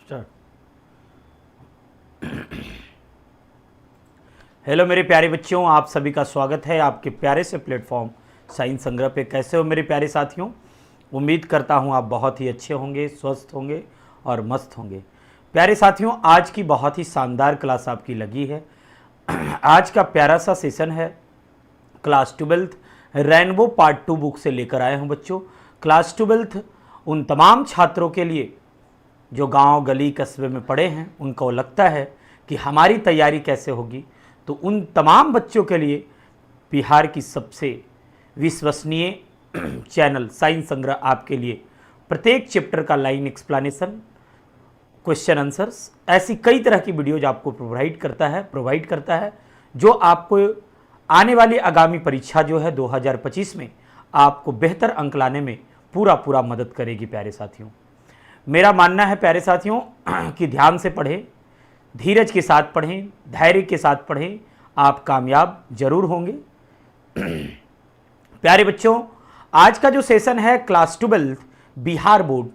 Start. Hello मेरे प्यारे बच्चों, आप सभी का स्वागत है आपके प्यारे से प्लेटफॉर्म साइंस संग्रह पे। कैसे हो मेरे प्यारे साथियों? उम्मीद करता हूँ आप बहुत ही अच्छे होंगे, स्वस्थ होंगे और मस्त होंगे। प्यारे साथियों, आज की बहुत ही शानदार क्लास आपकी लगी है। आज का प्यारा सा सेशन है class 12th rainbow part 2 book से लेकर आए हूँ बच्चों। क्लास 12th उन तमाम छात्रों के लिए जो गांव गली कस्बे में पढ़े हैं, उनको लगता है कि हमारी तैयारी कैसे होगी, तो उन तमाम बच्चों के लिए बिहार की सबसे विश्वसनीय चैनल साइंस संग्रह आपके लिए प्रत्येक चैप्टर का लाइन एक्सप्लेनेशन, क्वेश्चन आंसर्स, ऐसी कई तरह की वीडियोज आपको प्रोवाइड करता है जो आपको आने वाली आगामी परीक्षा जो है 2025 में आपको बेहतर अंक लाने में पूरा मदद करेगी। प्यारे साथियों, मेरा मानना है प्यारे साथियों कि ध्यान से पढ़ें, धीरज के साथ पढ़ें, धैर्य के साथ पढ़ें, आप कामयाब जरूर होंगे। प्यारे बच्चों, आज का जो सेशन है क्लास 12 बिहार बोर्ड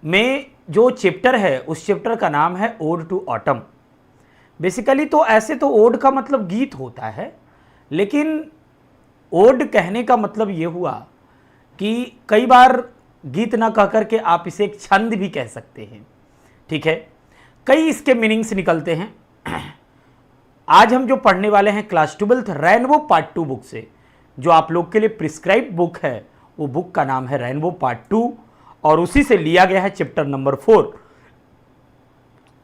में जो चैप्टर है, उस चैप्टर का नाम है ओड टू ऑटम। बेसिकली तो ऐसे तो ओड का मतलब गीत होता है, लेकिन ओड कहने का मतलब ये हुआ कि कई बार गीत ना कह करके आप इसे एक छंद भी कह सकते हैं। ठीक है, कई इसके मीनिंग्स निकलते हैं। आज हम जो पढ़ने वाले हैं class 12th rainbow part 2 book से, जो आप लोग के लिए प्रिस्क्राइब बुक है, वो बुक का नाम है रेनबो पार्ट 2 और उसी से लिया गया है चैप्टर नंबर 4,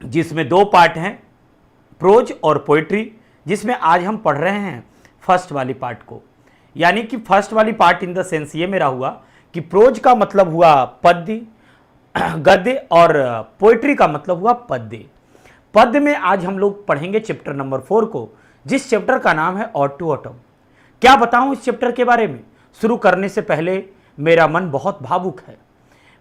जिसमें 2 पार्ट हैं, प्रोज और पोएट्री, जिसमें आज हम पढ़ रहे हैं फर्स्ट वाली पार्ट को। यानी कि फर्स्ट वाली पार्ट इन द सेंस ये मेरा हुआ कि प्रोज का मतलब हुआ पद्य, गद्य, और पोएट्री का मतलब हुआ पद्य। पद्य में आज हम लोग पढ़ेंगे चैप्टर नंबर 4 को, जिस चैप्टर का नाम है ओड टू ऑटम। क्या बताऊं इस चैप्टर के बारे में? शुरू करने से पहले मेरा मन बहुत भावुक है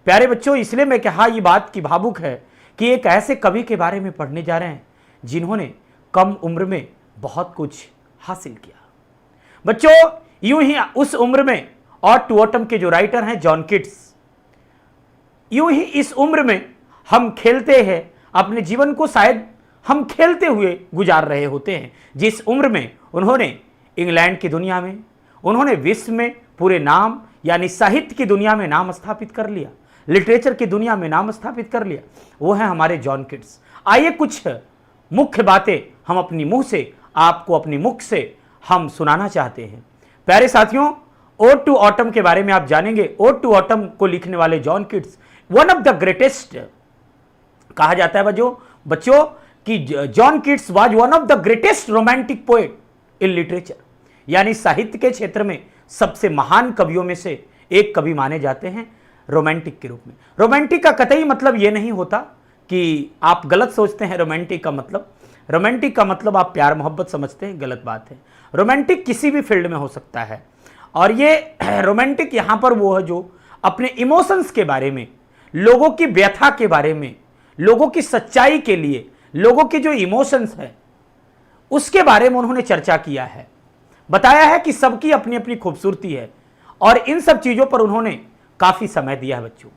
प्यारे बच्चों। इसलिए मैं कहा ये बात की भावुक है कि एक ऐसे कवि के बारे में पढ़ने जा रहे हैं जिन्होंने कम उम्र में बहुत कुछ हासिल किया। बच्चों, यूं ही उस उम्र में ओड टू ऑटम के जो राइटर हैं जॉन किट्स, यूं ही इस उम्र में हम खेलते हैं अपने जीवन को, शायद हम खेलते हुए गुजार रहे होते हैं। जिस उम्र में उन्होंने इंग्लैंड की दुनिया में, उन्होंने विश्व में पूरे नाम यानी साहित्य की दुनिया में नाम स्थापित कर लिया, लिटरेचर की दुनिया में नाम स्थापित कर लिया, वो है हमारे जॉन किट्स। आइए कुछ मुख्य बातें हम अपनी मुंह से, आपको अपनी मुख से हम सुनाना चाहते हैं। प्यारे साथियों, ओड टू ऑटम के बारे में आप जानेंगे। ओड टू ऑटम को लिखने वाले John Keats one of the greatest कहा जाता है बच्चों कि John Keats was one of the greatest romantic poet in literature, यानी साहित्य के क्षेत्र में सबसे महान कवियों में से एक कवि माने जाते हैं रोमांटिक के रूप में। रोमांटिक का कतई मतलब यह नहीं होता कि आप गलत सोचते हैं रोमांटिक का मतलब आप प्यार मोहब्बत समझते हैं, गलत बात है। रोमांटिक किसी भी फील्ड में हो सकता है, और ये रोमांटिक यहां पर वो है जो अपने इमोशंस के बारे में, लोगों की व्यथा के बारे में, लोगों की सच्चाई के लिए, लोगों के जो इमोशंस है उसके बारे में उन्होंने चर्चा किया है। बताया है कि सबकी अपनी अपनी खूबसूरती है, और इन सब चीजों पर उन्होंने काफी समय दिया है बच्चों।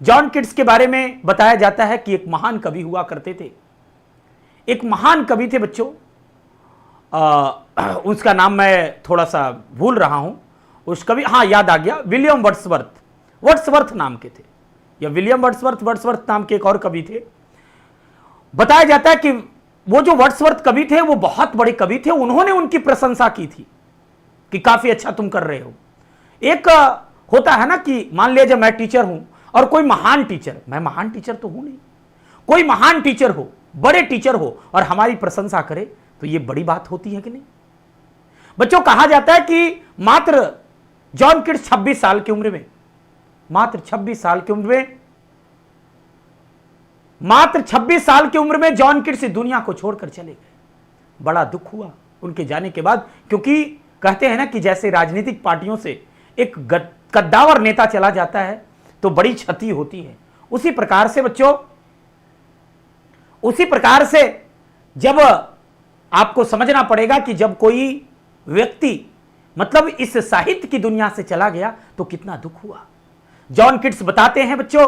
जॉन किट्स के बारे में बताया जाता है कि एक महान कवि हुआ करते थे, एक महान कवि थे बच्चों। उसका नाम मैं थोड़ा सा भूल रहा हूं, उस कवि, हाँ याद आ गया, विलियम वर्ड्सवर्थ नाम के थे, या विलियम वर्ड्सवर्थ नाम के एक और कवि थे। बताया जाता है कि वो जो वर्ड्सवर्थ कवि थे वो बहुत बड़े कवि थे, उन्होंने उनकी प्रशंसा की थी कि काफी अच्छा तुम कर रहे हो। एक होता है ना कि मान लीजिए मैं टीचर हूं और कोई महान टीचर, मैं महान टीचर तो हूं नहीं, कोई महान टीचर हो, बड़े टीचर हो और हमारी प्रशंसा करे, तो ये बड़ी बात होती है कि नहीं बच्चों? कहा जाता है कि मात्र जॉन किट्स 26 साल की उम्र में, मात्र 26 साल की उम्र में जॉन किट्स इस दुनिया को छोड़कर चले गए। बड़ा दुख हुआ उनके जाने के बाद, क्योंकि कहते हैं ना कि जैसे राजनीतिक पार्टियों से एक कद्दावर नेता चला जाता है तो बड़ी क्षति होती है, उसी प्रकार से बच्चों, उसी प्रकार से जब आपको समझना पड़ेगा कि जब कोई व्यक्ति मतलब इस साहित्य की दुनिया से चला गया तो कितना दुख हुआ। जॉन किट्स बताते हैं बच्चों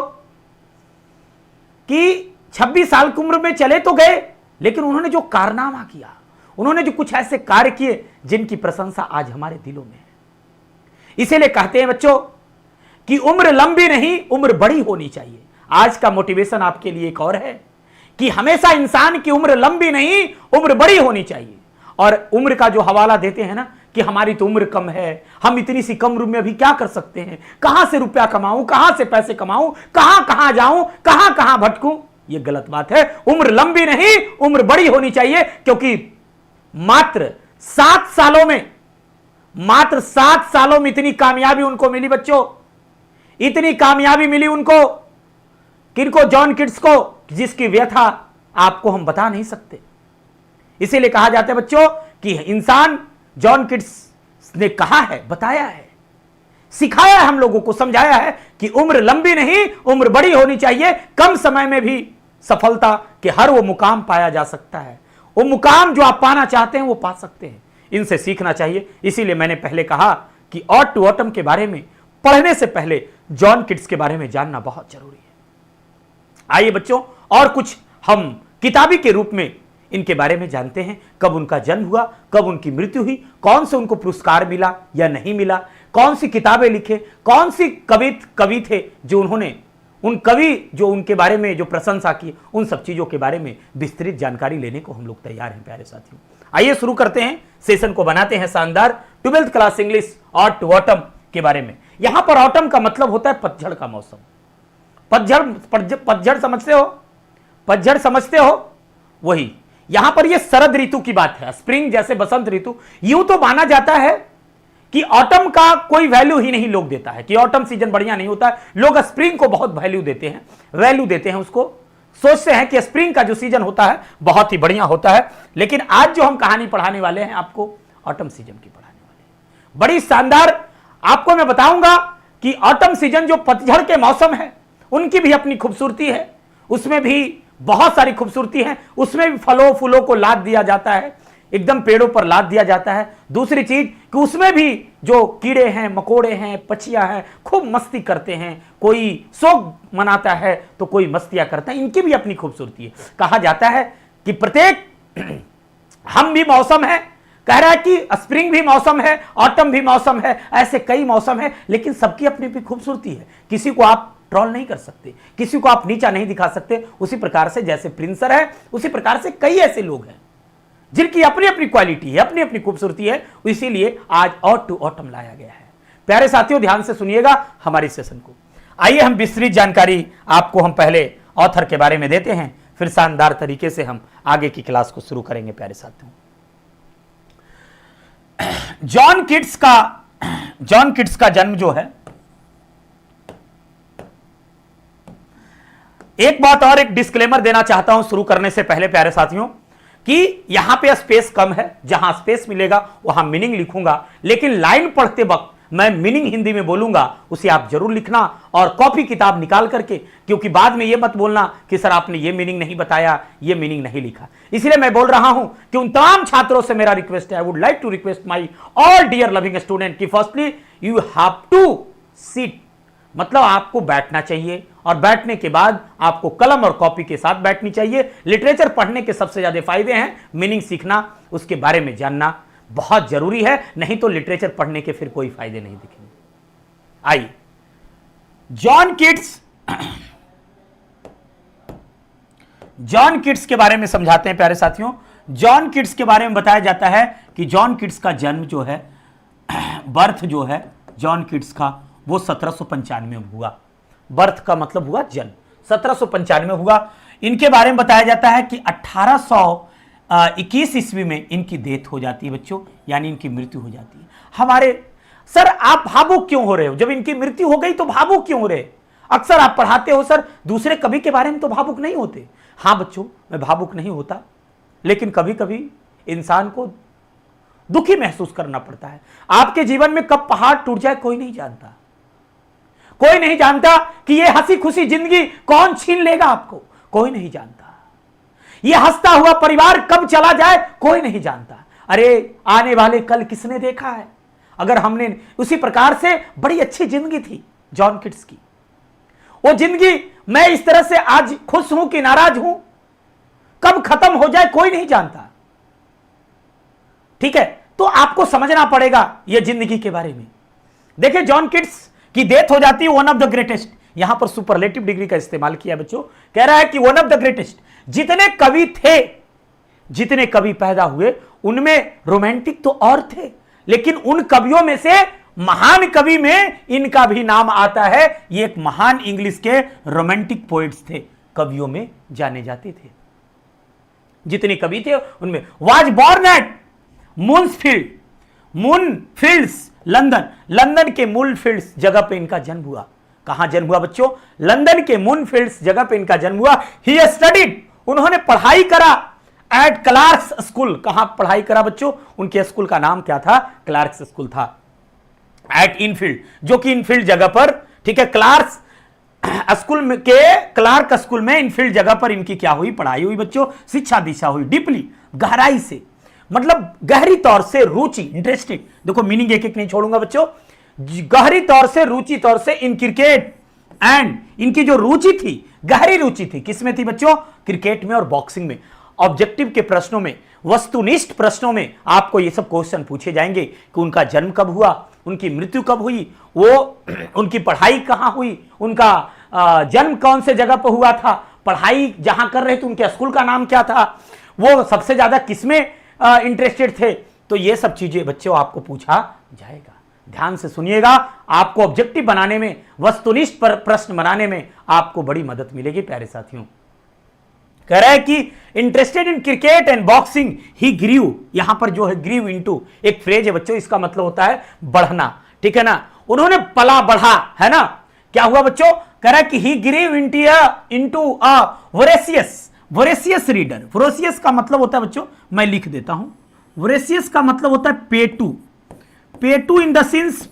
कि 26 साल की उम्र में चले तो गए, लेकिन उन्होंने जो कारनामा किया, उन्होंने जो कुछ ऐसे कार्य किए जिनकी प्रशंसा आज हमारे दिलों में है। इसीलिए कहते हैं बच्चों कि उम्र लंबी नहीं, उम्र बड़ी होनी चाहिए। आज का मोटिवेशन आपके लिए एक और है कि हमेशा इंसान की उम्र लंबी नहीं, उम्र बड़ी होनी चाहिए। और उम्र का जो हवाला देते हैं ना कि हमारी तो उम्र कम है, हम इतनी सी कम उम्र में अभी क्या कर सकते हैं, कहां से रुपया कमाऊं, कहां से पैसे कमाऊं, कहां कहां जाऊं, कहां कहां भटकूं, यह गलत बात है। उम्र लंबी नहीं, उम्र बड़ी होनी चाहिए, क्योंकि मात्र 7 सालों में इतनी कामयाबी उनको मिली बच्चों, इतनी कामयाबी मिली उनको, किनको? जॉन किट्स को, जिसकी व्यथा आपको हम बता नहीं सकते। इसीलिए कहा जाता है बच्चों कि इंसान, जॉन किट्स ने कहा है, बताया है, सिखाया है, हम लोगों को समझाया है कि उम्र लंबी नहीं, उम्र बड़ी होनी चाहिए। कम समय में भी सफलता के हर वो मुकाम पाया जा सकता है। वो मुकाम जो आप पाना चाहते हैं वो पा सकते हैं। इनसे सीखना चाहिए। इसीलिए मैंने पहले कहा कि ऑड टू ऑटम के बारे में पढ़ने से पहले जॉन किट्स के बारे में जानना बहुत जरूरी है। आइए बच्चों, और कुछ हम किताबी के रूप में इनके बारे में जानते हैं। कब उनका जन्म हुआ, कब उनकी मृत्यु हुई, कौन से उनको पुरस्कार मिला या नहीं मिला, कौन सी किताबें लिखे, कौन सी कवि थे जो उन्होंने, उन कवि जो उनके बारे में जो प्रशंसा की, उन सब चीजों के बारे में विस्तृत जानकारी लेने को हम लोग तैयार हैं प्यारे साथियों। आइए शुरू करते हैं, सेशन को बनाते हैं शानदार। 12th class English ode to autumn के बारे में। यहां पर ऑटम का मतलब होता है पतझड़ का मौसम। पतझड़ समझते हो? पतझड़ समझते हो? वही यहां पर यह शरद ऋतु की बात है, स्प्रिंग जैसे बसंत ऋतु। यूं तो माना जाता है कि ऑटम का कोई वैल्यू ही नहीं लोग देता है, कि ऑटम सीजन बढ़िया नहीं होता है। लोग स्प्रिंग को बहुत वैल्यू देते हैं, उसको सोचते हैं कि स्प्रिंग का जो सीजन होता है बहुत ही बढ़िया होता है। लेकिन आज जो हम कहानी पढ़ाने वाले हैं आपको, ऑटम सीजन की पढ़ाने वाले हैं। बड़ी शानदार आपको मैं बताऊंगा कि ऑटम सीजन जो पतझड़ के मौसम है, उनकी भी अपनी खूबसूरती है, उसमें भी बहुत सारी खूबसूरती है। उसमें भी फलों फूलों को लाद दिया जाता है, एकदम पेड़ों पर लाद दिया जाता है। दूसरी चीज कि उसमें भी जो कीड़े हैं, मकोड़े हैं, पक्षियां हैं, खूब मस्ती करते हैं। कोई शोक मनाता है तो कोई मस्तियां करता है। इनकी भी अपनी खूबसूरती है। कहा जाता है कि प्रत्येक हम भी मौसम है, कह रहा है कि स्प्रिंग भी मौसम है, ऑटम भी मौसम है, ऐसे कई मौसम है, लेकिन सबकी अपनी अपनी खूबसूरती है। किसी को आप ट्रोल नहीं कर सकते, किसी को आप नीचा नहीं दिखा सकते। उसी प्रकार से जैसे प्रिंसर है, उसी प्रकार से कई ऐसे लोग हैं जिनकी अपनी अपनी क्वालिटी है, अपनी अपनी खूबसूरती है। इसीलिए आज ऑड टू ऑटम लाया गया है। प्यारे साथियों, ध्यान से सुनिएगा हमारी सेशन को। आइए हम विस्तृत जानकारी आपको हम पहले ऑथर के बारे में देते हैं, फिर शानदार तरीके से हम आगे की क्लास को शुरू करेंगे। प्यारे साथियों, जॉन किट्स का जन्म जो है, एक बात और, एक डिस्क्लेमर देना चाहता हूं शुरू करने से पहले प्यारे साथियों, कि यहां पे स्पेस कम है। जहां स्पेस मिलेगा वहां मीनिंग लिखूंगा, लेकिन लाइन पढ़ते वक्त मैं मीनिंग हिंदी में बोलूंगा, उसे आप जरूर लिखना और कॉपी किताब निकाल करके, क्योंकि बाद में यह मत बोलना कि सर आपने ये मीनिंग नहीं बताया, ये मीनिंग नहीं लिखा। इसलिए मैं बोल रहा हूं कि उन तमाम छात्रों से मेरा रिक्वेस्ट है, I would like to request my all dear loving student कि firstly you have to sit, मतलब आपको बैठना चाहिए, और बैठने के बाद आपको कलम और कॉपी के साथ बैठनी चाहिए। लिटरेचर पढ़ने के सबसे ज्यादा फायदे हैं मीनिंग सीखना, उसके बारे में जानना बहुत जरूरी है, नहीं तो लिटरेचर पढ़ने के फिर कोई फायदे नहीं दिखेंगे। आइए, जॉन किट्स के बारे में समझाते हैं प्यारे साथियों। जॉन किट्स के बारे में बताया जाता है कि जॉन किट्स का जन्म जो है, बर्थ जो है जॉन किट्स का, वो 1795 में हुआ। बर्थ का मतलब हुआ जन्म, 1795 में हुआ। इनके बारे में बताया जाता है कि 1821 ईस्वी में इनकी डेथ हो जाती है बच्चों, यानी इनकी मृत्यु हो जाती है। हमारे सर आप भावुक क्यों हो रहे हो? जब इनकी मृत्यु हो गई तो भावुक क्यों हो रहे? अक्सर आप पढ़ाते हो सर दूसरे कवि के बारे में तो भावुक नहीं होते। हाँ बच्चों, मैं भावुक नहीं होता, लेकिन कभी कभी इंसान को दुखी महसूस करना पड़ता है। आपके जीवन में कब पहाड़ टूट जाए कोई नहीं जानता। कोई नहीं जानता कि यह हंसी खुशी जिंदगी कौन छीन लेगा आपको, कोई नहीं जानता। यह हंसता हुआ परिवार कब चला जाए कोई नहीं जानता। अरे आने वाले कल किसने देखा है? अगर हमने उसी प्रकार से बड़ी अच्छी जिंदगी थी जॉन किट्स की, वो जिंदगी मैं इस तरह से आज खुश हूं कि नाराज हूं, कब खत्म हो जाए कोई नहीं जानता। ठीक है, तो आपको समझना पड़ेगा यह जिंदगी के बारे में। देखिए जॉन किट्स की डेथ हो जाती है, वन ऑफ द ग्रेटेस्ट, यहां पर सुपरलेटिव डिग्री का इस्तेमाल किया बच्चों, कह रहा है कि वन ऑफ द ग्रेटेस्ट, जितने कवि थे, जितने कवि पैदा हुए उनमें रोमांटिक तो और थे, लेकिन उन कवियों में से महान कवि में इनका भी नाम आता है। ये एक महान इंग्लिश के रोमांटिक पोएट्स थे, कवियों में जाने जाते थे। जितने कवि थे उनमें was born at Moonfield, Moonfields London, London के मूनफील्ड्स जगह पे इनका जन्म हुआ। कहां जन्म हुआ बच्चों? लंदन के मूनफील्ड्स जगह पे इनका जन्म हुआ। ही स्टडीड, उन्होंने पढ़ाई करा एट क्लार्क्स स्कूल। कहां पढ़ाई करा बच्चों? उनके स्कूल का नाम क्या था? क्लार्क्स स्कूल था। एट इनफील्ड, जो कि इनफील्ड जगह पर, ठीक है, क्लार्क्स स्कूल में के क्लार्क स्कूल में इनफील्ड जगह पर इनकी क्या हुई? पढ़ाई हुई बच्चों, शिक्षा दीक्षा हुई। डीपली, गहराई से, मतलब गहरी तौर से, रुचि, इंटरेस्टेड। देखो मीनिंग एक एक नहीं छोड़ूंगा बच्चों। गहरी तौर से, रुचि तौर से इन क्रिकेट एंड, इनकी जो रुचि थी, गहरी रुचि थी, किसमें थी बच्चों? क्रिकेट में और बॉक्सिंग में। ऑब्जेक्टिव के प्रश्नों में, वस्तुनिष्ठ प्रश्नों में आपको ये सब क्वेश्चन पूछे जाएंगे कि उनका जन्म कब हुआ, उनकी मृत्यु कब हुई, वो उनकी पढ़ाई कहां हुई, उनका जन्म कौन से जगह पर हुआ था, पढ़ाई जहां कर रहे थे उनके स्कूल का नाम क्या था, वो सबसे ज्यादा किसमें इंटरेस्टेड थे। तो ये सब चीजें बच्चों आपको पूछा जाएगा। ध्यान से सुनिएगा, आपको ऑब्जेक्टिव बनाने में, वस्तुनिष्ठ प्रश्न बनाने में आपको बड़ी मदद मिलेगी प्यारे साथियों। कह रहा है कि interested in cricket and boxing he grew, यहां पर जो है ग्रीव इनटू एक फ्रेज है बच्चों, इसका मतलब होता है बढ़ना। ठीक है ना, उन्होंने पला बढ़ा, है ना। क्या हुआ बच्चों? कह रहा है कि he grew into a voracious reader. Voracious का मतलब होता है बच्चों, मैं लिख देता हूं, वोरेशियस का मतलब होता है पेटू। पेटू इन द सेंस,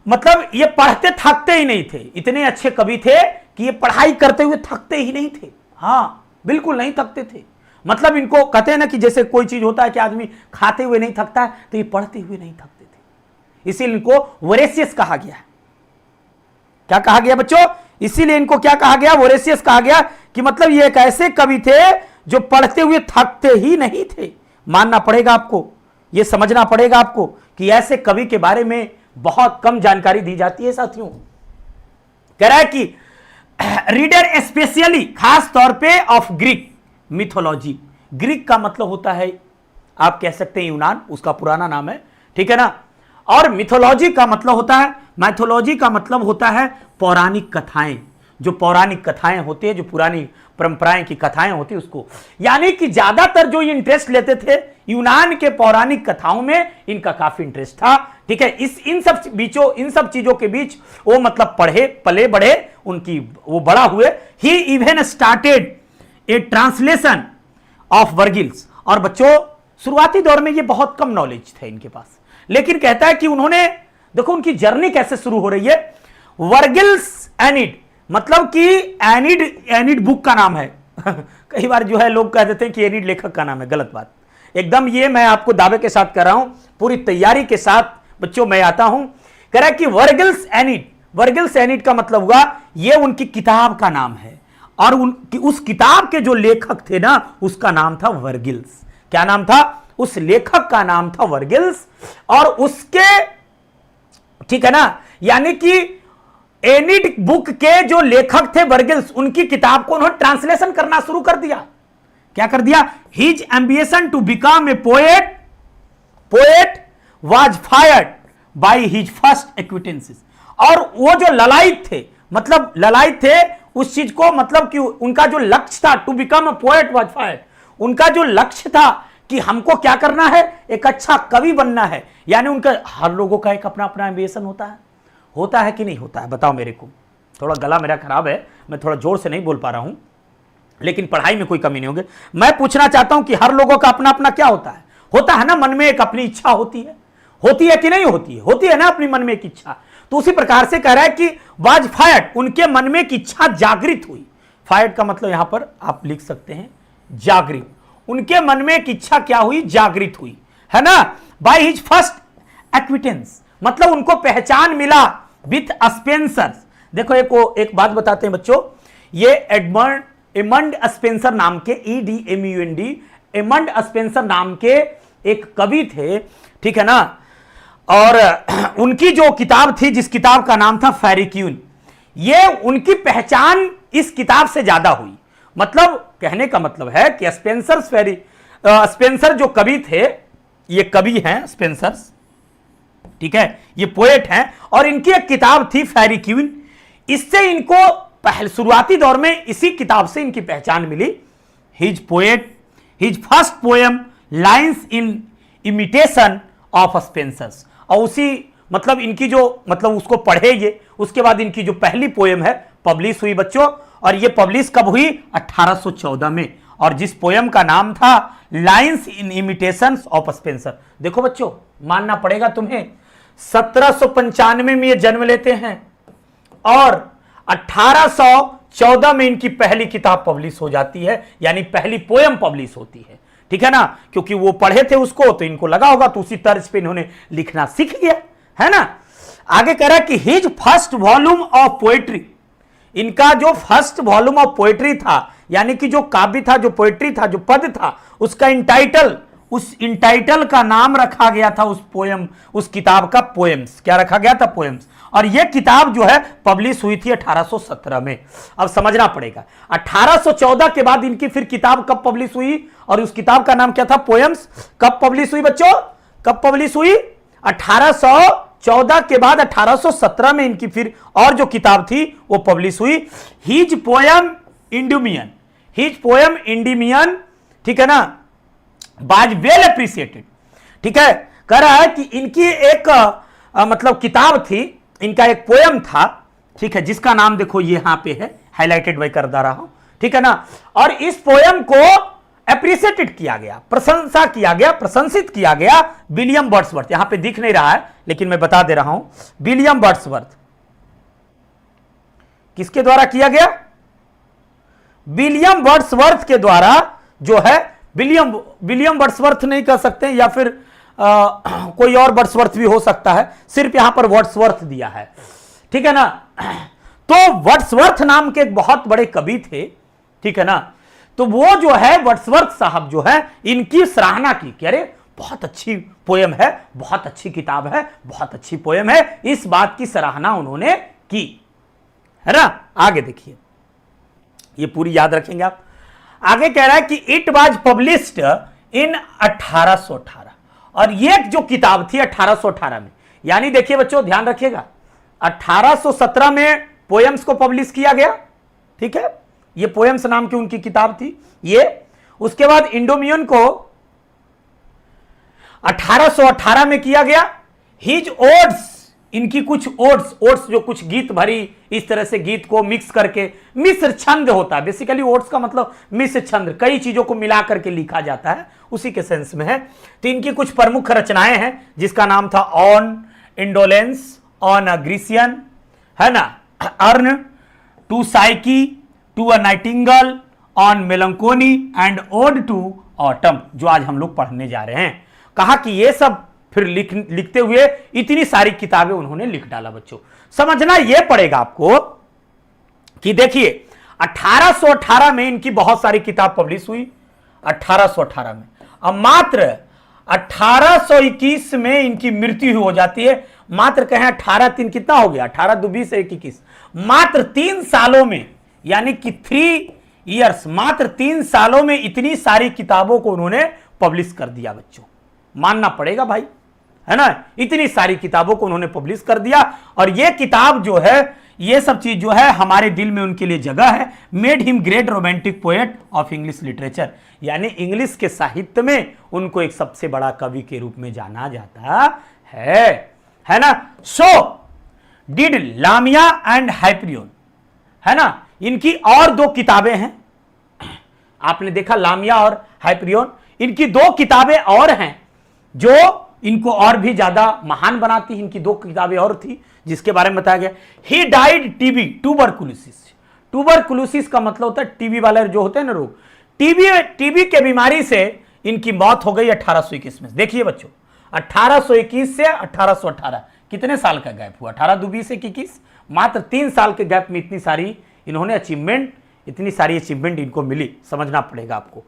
मतलब ये पढ़ते थकते ही नहीं थे, इतने अच्छे कवि थे कि ये पढ़ाई करते हुए थकते ही नहीं थे। हाँ, बिल्कुल नहीं थकते थे। मतलब इनको कहते हैं ना कि जैसे कोई चीज होता है कि आदमी खाते हुए नहीं थकता है, तो ये पढ़ते हुए नहीं थकते थे, इसीलिए इनको वोरेशियस कहा गया। क्या कहा गया बच्चों? इसीलिए इनको क्या कहा गया? वोरेशियस कहा गया कि मतलब ये एक ऐसे कवि थे जो पढ़ते हुए थकते ही नहीं थे। मानना पड़ेगा आपको, ये समझना पड़ेगा आपको कि ऐसे कवि के बारे में बहुत कम जानकारी दी जाती है साथियों। कह रहा है कि रीडर स्पेशली, खास तौर पे ऑफ ग्रीक मिथोलॉजी। ग्रीक का मतलब होता है, आप कह सकते हैं यूनान, उसका पुराना नाम है, ठीक है ना। और मिथोलॉजी का मतलब होता है, मैथोलॉजी का मतलब होता है पौराणिक कथाएं। जो पौराणिक कथाएं होती है, जो पुरानी परंपराएं की कथाएं होती है उसको, यानी कि ज्यादातर जो इंटरेस्ट लेते थे यूनान के पौराणिक कथाओं में, इनका काफी इंटरेस्ट था। ठीक है, इन सब चीजों के बीच वो मतलब पढ़े पले बढ़े, उनकी वो बड़ा हुए। He even started a translation of Virgil's. और बच्चों शुरुआती दौर में ये बहुत कम नॉलेज थे इनके पास, लेकिन कहता है कि उन्होंने, देखो उनकी जर्नी कैसे शुरू हो रही है। वर्गिल्स एनिड, मतलब कि एनिड बुक का नाम है। कई बार जो है लोग कह देते हैं कि एनिड लेखक का नाम है, गलत बात एकदम। ये मैं आपको दावे के साथ कर रहा हूं, पूरी तैयारी के साथ बच्चों मैं आता हूं। कह रहा है कि वर्गिल्स एनिड, वर्गिल्स एनिड का मतलब हुआ ये उनकी किताब का नाम है, और उस किताब के जो लेखक थे ना, उसका नाम था वर्गिल्स। क्या नाम था? उस लेखक का नाम था वर्गिल्स। और उसके, ठीक है ना, यानी कि एनिड बुक के जो लेखक थे वर्गिल्स, उनकी किताब को उन्होंने ट्रांसलेशन करना शुरू कर दिया। क्या कर दिया? His ambition to become a poet was fired by his first acquaintances. और वो जो ललायत थे, मतलब ललायत थे उस चीज को, मतलब कि उनका जो लक्ष्य था, to become a poet was fired, उनका जो लक्ष्य था कि हमको क्या करना है, एक अच्छा कवि बनना है। यानी उनका, हर लोगों का एक अपना अपना एम्बिशन होता है कि नहीं होता है? बताओ मेरे को। थोड़ा गला मेरा खराब है, मैं थोड़ा जोर से नहीं बोल पा रहा हूं, लेकिन पढ़ाई में कोई कमी नहीं होगी। मैं पूछना चाहता हूं कि हर लोगों का अपना अपना क्या होता है ना, मन में एक अपनी इच्छा होती है कि नहीं होती है ना अपनी मन में एक इच्छा। तो उसी प्रकार से कह रहा है कि वाज फायर्ड, उनके मन में एक इच्छा जागृत हुई। फायर्ड का मतलब यहां पर आप लिख सकते हैं जागृत। उनके मन में एक इच्छा क्या हुई? जागृत हुई, है ना। बाय हिज फर्स्ट एक्विटेंस, मतलब उनको पहचान मिला विथ स्पेंसर। देखो एक बात बताते हैं बच्चों, ये एडमंड स्पेंसर नाम के EDMUND एडमंड स्पेंसर नाम के एक कवि थे, ठीक है ना। और उनकी जो किताब थी, जिस किताब का नाम था फेरी क्वीन, ये उनकी पहचान इस किताब से ज्यादा हुई। मतलब कहने का मतलब है कि स्पेंसर जो कवि थे, ये कवि हैं स्पेंसर्स, ठीक है, ये पोएट हैं, और इनकी एक किताब थी फेरी क्वीन। इससे इनको पहले शुरुआती दौर में इसी किताब से इनकी पहचान मिली। His first poem lines in imitation of Spenser's, और उसी मतलब इनकी जो मतलब उसको पढ़े ये, उसके बाद इनकी जो पहली पोएम है पब्लिश हुई बच्चों। और ये पब्लिश कब हुई? 1814 में, और जिस पोएम का नाम था lines in imitation of Spencer. देखो बच्चों, मानना पड़ेगा तुम्हें, 1795 में ये जन्म लेते हैं और 1814 में इनकी पहली किताब पब्लिश हो जाती है, यानी पहली पोएम पब्लिश होती है, ठीक है ना। क्योंकि वो पढ़े थे उसको, तो इनको लगा होगा, तो उसी तर्ज पे इन्होंने लिखना सीख लिया, है ना। आगे कह रहा है कि his first volume of poetry, इनका जो फर्स्ट वॉल्यूम ऑफ पोएट्री था, यानी कि जो काव्य था, जो पोएट्री था, जो पद था, उसका इंटाइटल, उस इंटाइटल का नाम रखा गया था उस पोएम, उस किताब का पोएम्स। क्या रखा गया था? पोएम्स। और यह किताब जो है पब्लिश हुई थी 1817 में। अब समझना पड़ेगा, 1814 के बाद इनकी फिर किताब कब पब्लिश हुई, और उस किताब का नाम क्या था? पोएम्स। कब पब्लिश हुई बच्चों? कब पब्लिश हुई? 1814 के बाद 1817 में इनकी फिर और जो किताब थी वो पब्लिश हुई, हिज पोएम इंडीमियन। हिज पोएम इंडीमियन, ठीक है ना, बाज वेल अप्रिशिएटेड, ठीक है। कह रहा है कि इनकी एक मतलब किताब थी, इनका एक पोएम था, ठीक है, जिसका नाम देखो ये यहां पे है, हाईलाइटेड मैं कर रहा हूं, ठीक है ना। और इस पोएम को एप्रिशिएटेड किया गया, प्रशंसा किया गया, प्रशंसित किया गया विलियम वर्ड्सवर्थ। यहां पे दिख नहीं रहा है लेकिन मैं बता दे रहा हूं, विलियम वर्ड्सवर्थ। किसके द्वारा किया गया? विलियम वर्ड्सवर्थ के द्वारा जो है, विलियम वर्ड्सवर्थ नहीं कह सकते, या फिर कोई और वर्ड्सवर्थ भी हो सकता है, सिर्फ यहां पर वर्ड्सवर्थ दिया है, ठीक है ना। तो वर्ड्सवर्थ नाम के एक बहुत बड़े कवि थे, ठीक है ना। तो वो जो है वर्ड्सवर्थ साहब जो है, इनकी सराहना की कि अरे बहुत अच्छी पोएम है, बहुत अच्छी किताब है, बहुत अच्छी पोएम है, इस बात की सराहना उन्होंने की, है ना। आगे देखिए, ये पूरी याद रखेंगे आप। आगे कह रहा है कि इट वाज पब्लिश्ड इन 1818, और ये जो किताब थी 1818 में, यानी देखिए बच्चों ध्यान रखिएगा, 1817 में पोएम्स को पब्लिश किया गया, ठीक है, ये पोएम्स नाम की उनकी किताब थी ये। उसके बाद इंडोमियन को 1818 में किया गया। हिज ओड्स, इनकी कुछ ओड्स जो कुछ गीत भरी, इस तरह से गीत को मिक्स करके, मिश्र छंद होता है बेसिकली, ओड्स का मतलब मिश्र छंद, कई चीजों को मिला करके लिखा जाता है, उसी के सेंस में है। तो इनकी कुछ प्रमुख रचनाएं हैं, जिसका नाम था on indolence, on a Grecian, है ना, urn, to Psyche, to a nightingale, on melancholy and ode to autumn, जो आज हम लोग पढ़ने जा रहे हैं। कहा कि ये सब फिर लिखते हुए इतनी सारी किताबें उन्होंने लिख डाला। बच्चों समझना यह पड़ेगा आपको कि देखिए 1818 में इनकी बहुत सारी किताब पब्लिश हुई, 1818 में। अब मात्र 1821 में इनकी मृत्यु हो जाती है। मात्र कहें 18 कितना हो गया, 18 2 20 21, मात्र 3 सालों में, यानी कि 3 इयर्स, मात्र 3 सालों में इतनी सारी किताबों को उन्होंने पब्लिश कर दिया। बच्चों मानना पड़ेगा भाई, है ना, इतनी सारी किताबों को उन्होंने पब्लिश कर दिया। और ये किताब जो है, ये सब चीज जो है हमारे दिल में उनके लिए जगह है। Made him great romantic poet of English literature, यानी इंग्लिश के साहित्य में उनको एक सबसे बड़ा कवि के रूप में जाना जाता है ना। सो डिड लामिया एंड हाइपरियन, है ना, इनकी और 2 किताबें हैं, आपने देखा लामिया और हाइपरियन, इनकी 2 किताबें और हैं जो इनको और भी ज्यादा महान बनाती। इनकी 2 किताबें और थी जिसके बारे में बताया गया। He died TB, tuberculosis. Tuberculosis का मतलब होता है टीबी वाले जो होते हैं ना रोग, टीबी के बीमारी से इनकी मौत हो गई 1821 में। देखिए बच्चों 1821 से 1818 कितने साल का गैप हुआ, 18 2 20 21, मात्र 3 साल के गैप में इतनी सारी इन्होंने अचीवमेंट इतनी सारी अचीवमेंट इनको मिली, समझना पड़ेगा आपको।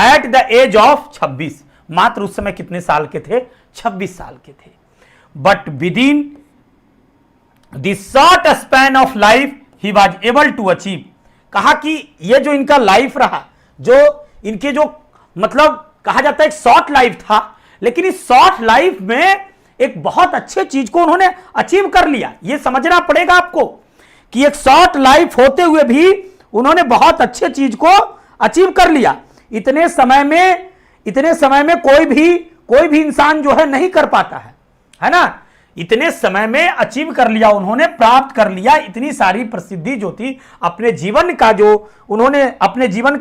एट द एज ऑफ 26, मात्र उस समय कितने साल के थे? 26 साल के थे। But within the short span of life he was able to achieve. कहा कि ये जो इनका लाइफ रहा, जो इनके जो मतलब कहा जाता है एक शॉर्ट लाइफ था, लेकिन इस शॉर्ट लाइफ में एक बहुत अच्छे चीज को उन्होंने अचीव कर लिया। ये समझना पड़ेगा आपको कि एक शॉर्ट लाइफ होते हुए भी उन्होंने बहुत अच्छे चीज को अचीव कर लिया। इतने समय में कोई भी इंसान जो है नहीं कर पाता है ना। इतने समय में अचीव कर लिया उन्होंने, प्राप्त कर लिया इतनी सारी प्रसिद्धि जो थी, अपने जीवन का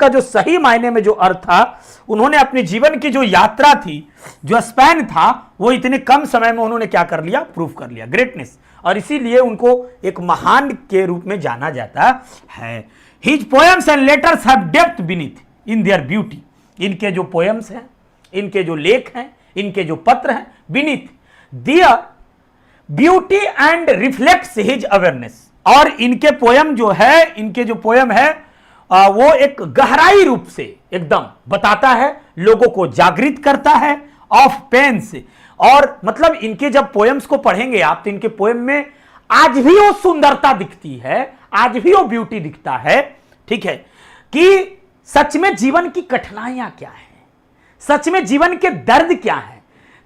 जो सही मायने में जो अर्थ था, उन्होंने अपने जीवन की जो यात्रा थी, जो स्पैन था, वो इतने कम समय में उन्होंने क्या कर लिया? प्रूव कर लिया, ग्रेटनेस। और इसीलिए उनको एक महान के रूप में जाना जाता है। His poems and letters have depth beneath in their beauty. इनके जो पोएम्स हैं, इनके जो लेख हैं, इनके जो पत्र हैं, beneath there beauty and reflects his awareness. और इनके पोयम है वो एक गहराई रूप से एकदम बताता है, लोगों को जागृत करता है ऑफ पेन से। और मतलब इनके जब पोएम्स को पढ़ेंगे आप, तो इनके पोएम में आज भी वो सुंदरता दिखती है, आज भी वो ब्यूटी दिखता है, ठीक है, कि सच में जीवन की कठिनाइयां क्या है, सच में जीवन के दर्द क्या है,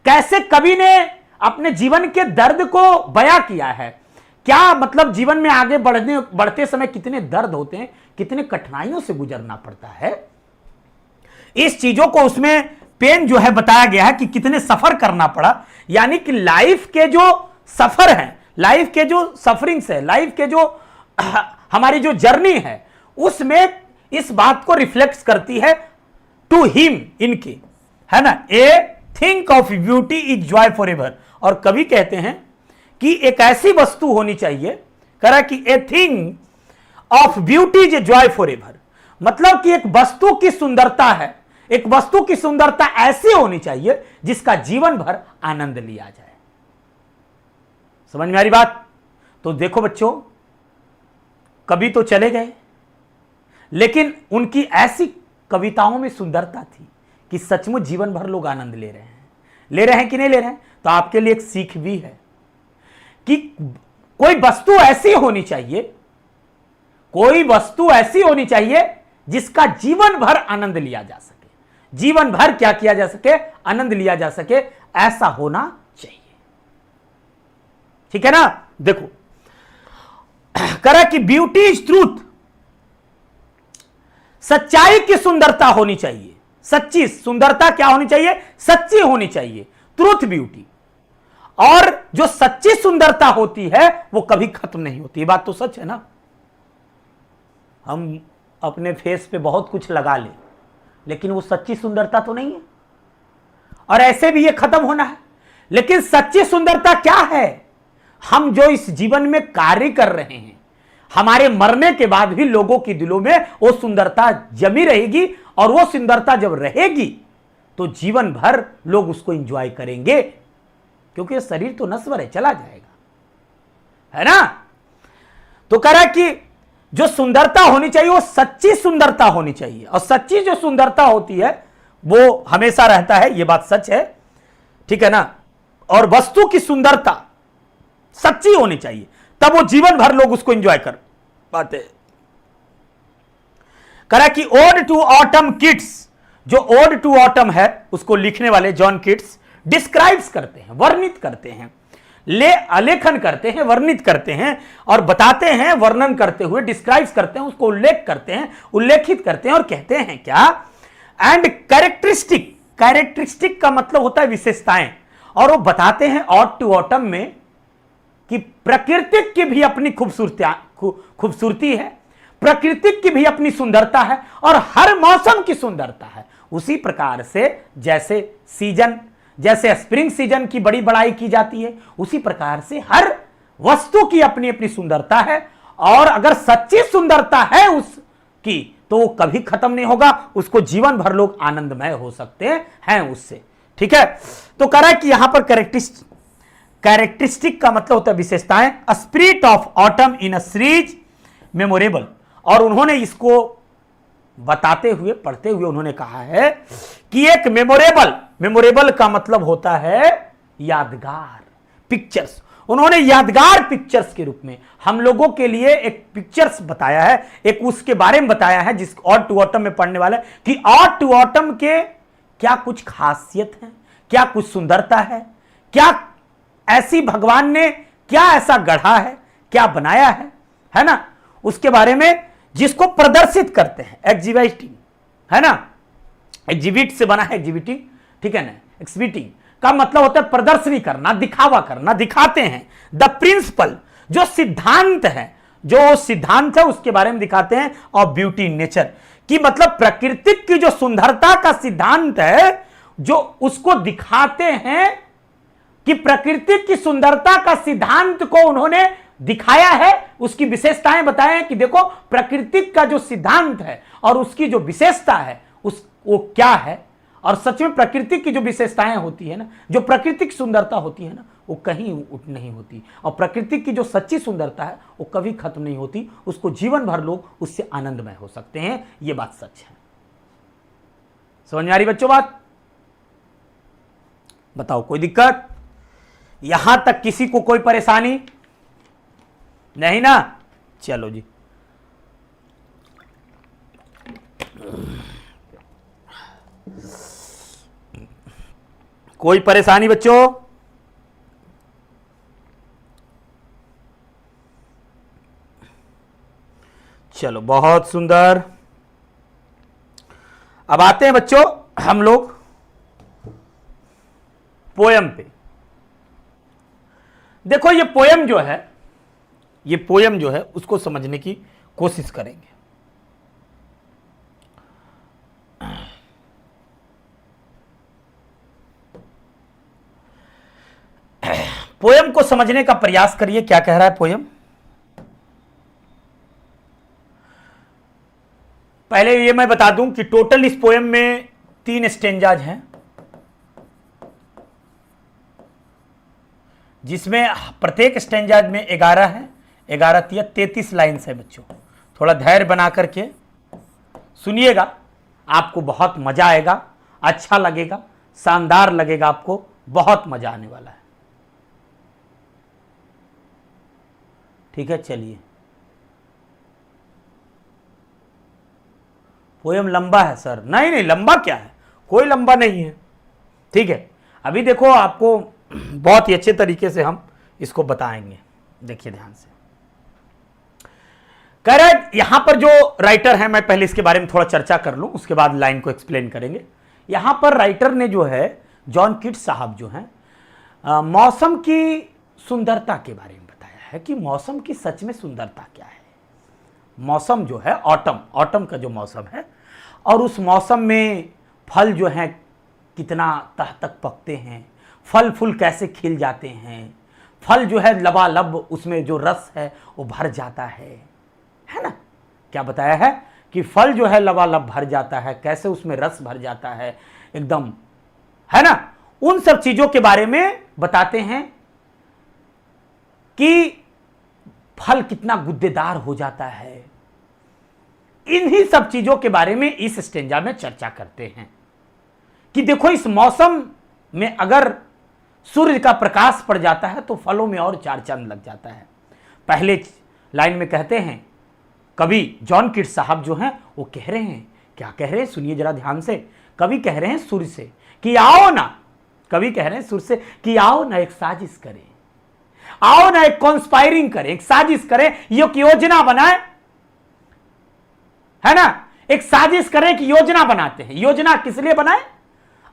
कैसे कवि ने अपने जीवन के दर्द को बयां किया है, क्या मतलब जीवन में आगे बढ़ते समय कितने दर्द होते हैं, कितने कठिनाइयों से गुजरना पड़ता है। इस चीजों को उसमें पेन जो है बताया गया है कि कितने सफर करना पड़ा। यानी कि लाइफ के जो सफर है, लाइफ के जो सफरिंग्स है, लाइफ के जो हमारी जो जर्नी है, उसमें इस बात को रिफ्लेक्ट करती है टू हिम, इनके, है ना। A thing of beauty is joy for ever. और कवि कहते हैं कि एक ऐसी वस्तु होनी चाहिए, करा कि a thing of beauty is joy for ever. मतलब कि एक वस्तु की सुंदरता है, एक वस्तु की सुंदरता ऐसी होनी चाहिए जिसका जीवन भर आनंद लिया जाए। समझ में आ रही बात? तो देखो बच्चों, कवि तो चले गए, लेकिन उनकी ऐसी कविताओं में सुंदरता थी कि सचमुच जीवन भर लोग आनंद ले रहे हैं कि नहीं ले रहे हैं। तो आपके लिए एक सीख भी है कि कोई वस्तु ऐसी होनी चाहिए जिसका जीवन भर आनंद लिया जा सके, जीवन भर क्या किया जा सके? आनंद लिया जा सके, ऐसा होना चाहिए, ठीक है ना। देखो, करा कि ब्यूटी इज ट्रूथ, सच्चाई की सुंदरता होनी चाहिए। सच्ची सुंदरता क्या होनी चाहिए? सच्ची होनी चाहिए, ट्रूथ ब्यूटी। और जो सच्ची सुंदरता होती है वो कभी खत्म नहीं होती। ये बात तो सच है ना। हम अपने फेस पे बहुत कुछ लगा ले, लेकिन वो सच्ची सुंदरता तो नहीं है, और ऐसे भी ये खत्म होना है। लेकिन सच्ची सुंदरता क्या है? हम जो इस जीवन में कार्य कर रहे हैं, हमारे मरने के बाद भी लोगों के दिलों में वो सुंदरता जमी रहेगी, और वो सुंदरता जब रहेगी तो जीवन भर लोग उसको एंजॉय करेंगे, क्योंकि ये शरीर तो नश्वर है, चला जाएगा, है ना। तो कह रहा है कि जो सुंदरता होनी चाहिए वो सच्ची सुंदरता होनी चाहिए, और सच्ची जो सुंदरता होती है वो हमेशा रहता है, ये बात सच है, ठीक है ना। और वस्तु की सुंदरता सच्ची होनी चाहिए, तब वो जीवन भर लोग उसको एंजॉय कर पाते। करा कि ओड टू ऑटम किड्स, जो ओड टू ऑटम है उसको लिखने वाले जॉन किट्स डिस्क्राइब्स करते हैं, वर्णित करते हैं, आलेखन करते हैं, वर्णित करते हैं, और बताते हैं, वर्णन करते हुए डिस्क्राइब्स करते हैं, उसको उल्लेख करते हैं, उल्लेखित करते हैं, और कहते हैं क्या? एंड कैरेक्टरिस्टिक, कैरेक्टरिस्टिक का मतलब होता है विशेषताएं, और वो बताते हैं ऑड टू ऑटम में कि प्रकृति की भी अपनी खूबसूरती है, प्रकृति की भी अपनी सुंदरता है, और हर मौसम की सुंदरता है। उसी प्रकार से जैसे स्प्रिंग सीजन की बड़ी बड़ाई की जाती है, उसी प्रकार से हर वस्तु की अपनी अपनी सुंदरता है, और अगर सच्ची सुंदरता है उसकी तो वो कभी खत्म नहीं होगा, उसको जीवन भर लोग आनंदमय हो सकते हैं उससे, ठीक है। तो कह रहा है कि यहां पर कैरेक्टरिस्टिक का मतलब होता है विशेषताएं। Spirit of autumn in a series memorable, और उन्होंने इसको बताते हुए, पढ़ते हुए उन्होंने कहा है कि एक मेमोरेबल का मतलब होता है यादगार पिक्चर्स। उन्होंने यादगार पिक्चर्स के रूप में हम लोगों के लिए एक पिक्चर्स बताया है, एक उसके बारे में बताया है जिस ऑड टू ऑटम में पढ़ने वाला है कि ऑड टू ऑटम के क्या कुछ खासियत है, क्या कुछ सुंदरता है, क्या ऐसी भगवान ने क्या ऐसा गढ़ा है, क्या बनाया है ना, उसके बारे में जिसको प्रदर्शित करते हैं, एग्जिबिटिंग, है ना, एग्जिबिट से बना है एग्जिबिटिंग, ठीक है ना, एक्सिबिटिंग का मतलब होता है प्रदर्शनी करना, दिखावा करना, दिखाते हैं। द प्रिंसिपल जो सिद्धांत है उसके बारे में दिखाते हैं, और ब्यूटी इन नेचर की मतलब प्रकृति की जो सुंदरता का सिद्धांत है, जो उसको दिखाते हैं कि प्रकृति की सुंदरता का सिद्धांत को उन्होंने दिखाया है, उसकी विशेषताएं बताए हैं कि देखो प्रकृति का जो सिद्धांत है और उसकी जो विशेषता है वो क्या है। और सच में प्रकृति की जो विशेषताएं होती है ना, जो प्राकृतिक सुंदरता होती है ना, वो कहीं नहीं होती, और प्रकृति की जो सच्ची सुंदरता है वो कभी खत्म नहीं होती, उसको जीवन भर लोग उससे आनंदमय हो सकते हैं। ये बात सच है। समझ में आ रही बच्चों बात? बताओ कोई दिक्कत? यहां तक किसी को कोई परेशानी नहीं ना? चलो जी, कोई परेशानी बच्चों? चलो बहुत सुंदर। अब आते हैं बच्चों हम लोग पोयम पे। देखो ये पोयम जो है उसको समझने की कोशिश करेंगे। पोयम को समझने का प्रयास करिए, क्या कह रहा है पोयम। पहले ये मैं बता दूं कि टोटल इस पोयम में 3 स्टेंजाज हैं, जिसमें प्रत्येक स्टेंजाज में 11 है, 11 तिया 33 लाइन्स है बच्चों। थोड़ा धैर्य बना करके सुनिएगा, आपको बहुत मजा आएगा, अच्छा लगेगा, शानदार लगेगा, आपको बहुत मजा आने वाला है। ठीक है, चलिए। पोयम लंबा है सर? नहीं, लंबा क्या है, कोई लंबा नहीं है। ठीक है, अभी देखो आपको बहुत ही अच्छे तरीके से हम इसको बताएंगे। देखिए ध्यान से। कह रहे यहां पर जो राइटर है, मैं पहले इसके बारे में थोड़ा चर्चा कर लूं, उसके बाद लाइन को एक्सप्लेन करेंगे। यहां पर राइटर ने जो है, जॉन कीट्स साहब जो हैं, मौसम की सुंदरता के बारे में बताया है कि मौसम की सच में सुंदरता क्या है। मौसम जो है ऑटम का जो मौसम है, और उस मौसम में फल जो हैं कितना तह तक पकते हैं, फल फूल कैसे खिल जाते हैं, फल जो है लबालब उसमें जो रस है वो भर जाता है ना। क्या बताया है कि फल जो है लबालब भर जाता है, कैसे उसमें रस भर जाता है एकदम, है ना। उन सब चीजों के बारे में बताते हैं कि फल कितना गुद्देदार हो जाता है। इन्हीं सब चीजों के बारे में इस स्टेंजा में चर्चा करते हैं कि देखो इस मौसम में अगर सूर्य का प्रकाश पड़ जाता है तो फलों में और 4 चांद लग जाता है। पहले लाइन में कहते हैं, कवि जॉन कीट्स साहब जो हैं वो कह रहे हैं, क्या कह रहे हैं सुनिए जरा ध्यान से। कवि कह रहे हैं सूर्य से कि आओ ना, कवि कह रहे हैं सूर्य से कि आओ ना एक साजिश करें, आओ ना एक कॉन्स्पायरिंग करें, एक साजिश करें, एक योजना बनाए, है ना। एक साजिश करें कि योजना बनाते हैं। योजना किस लिए बनाए?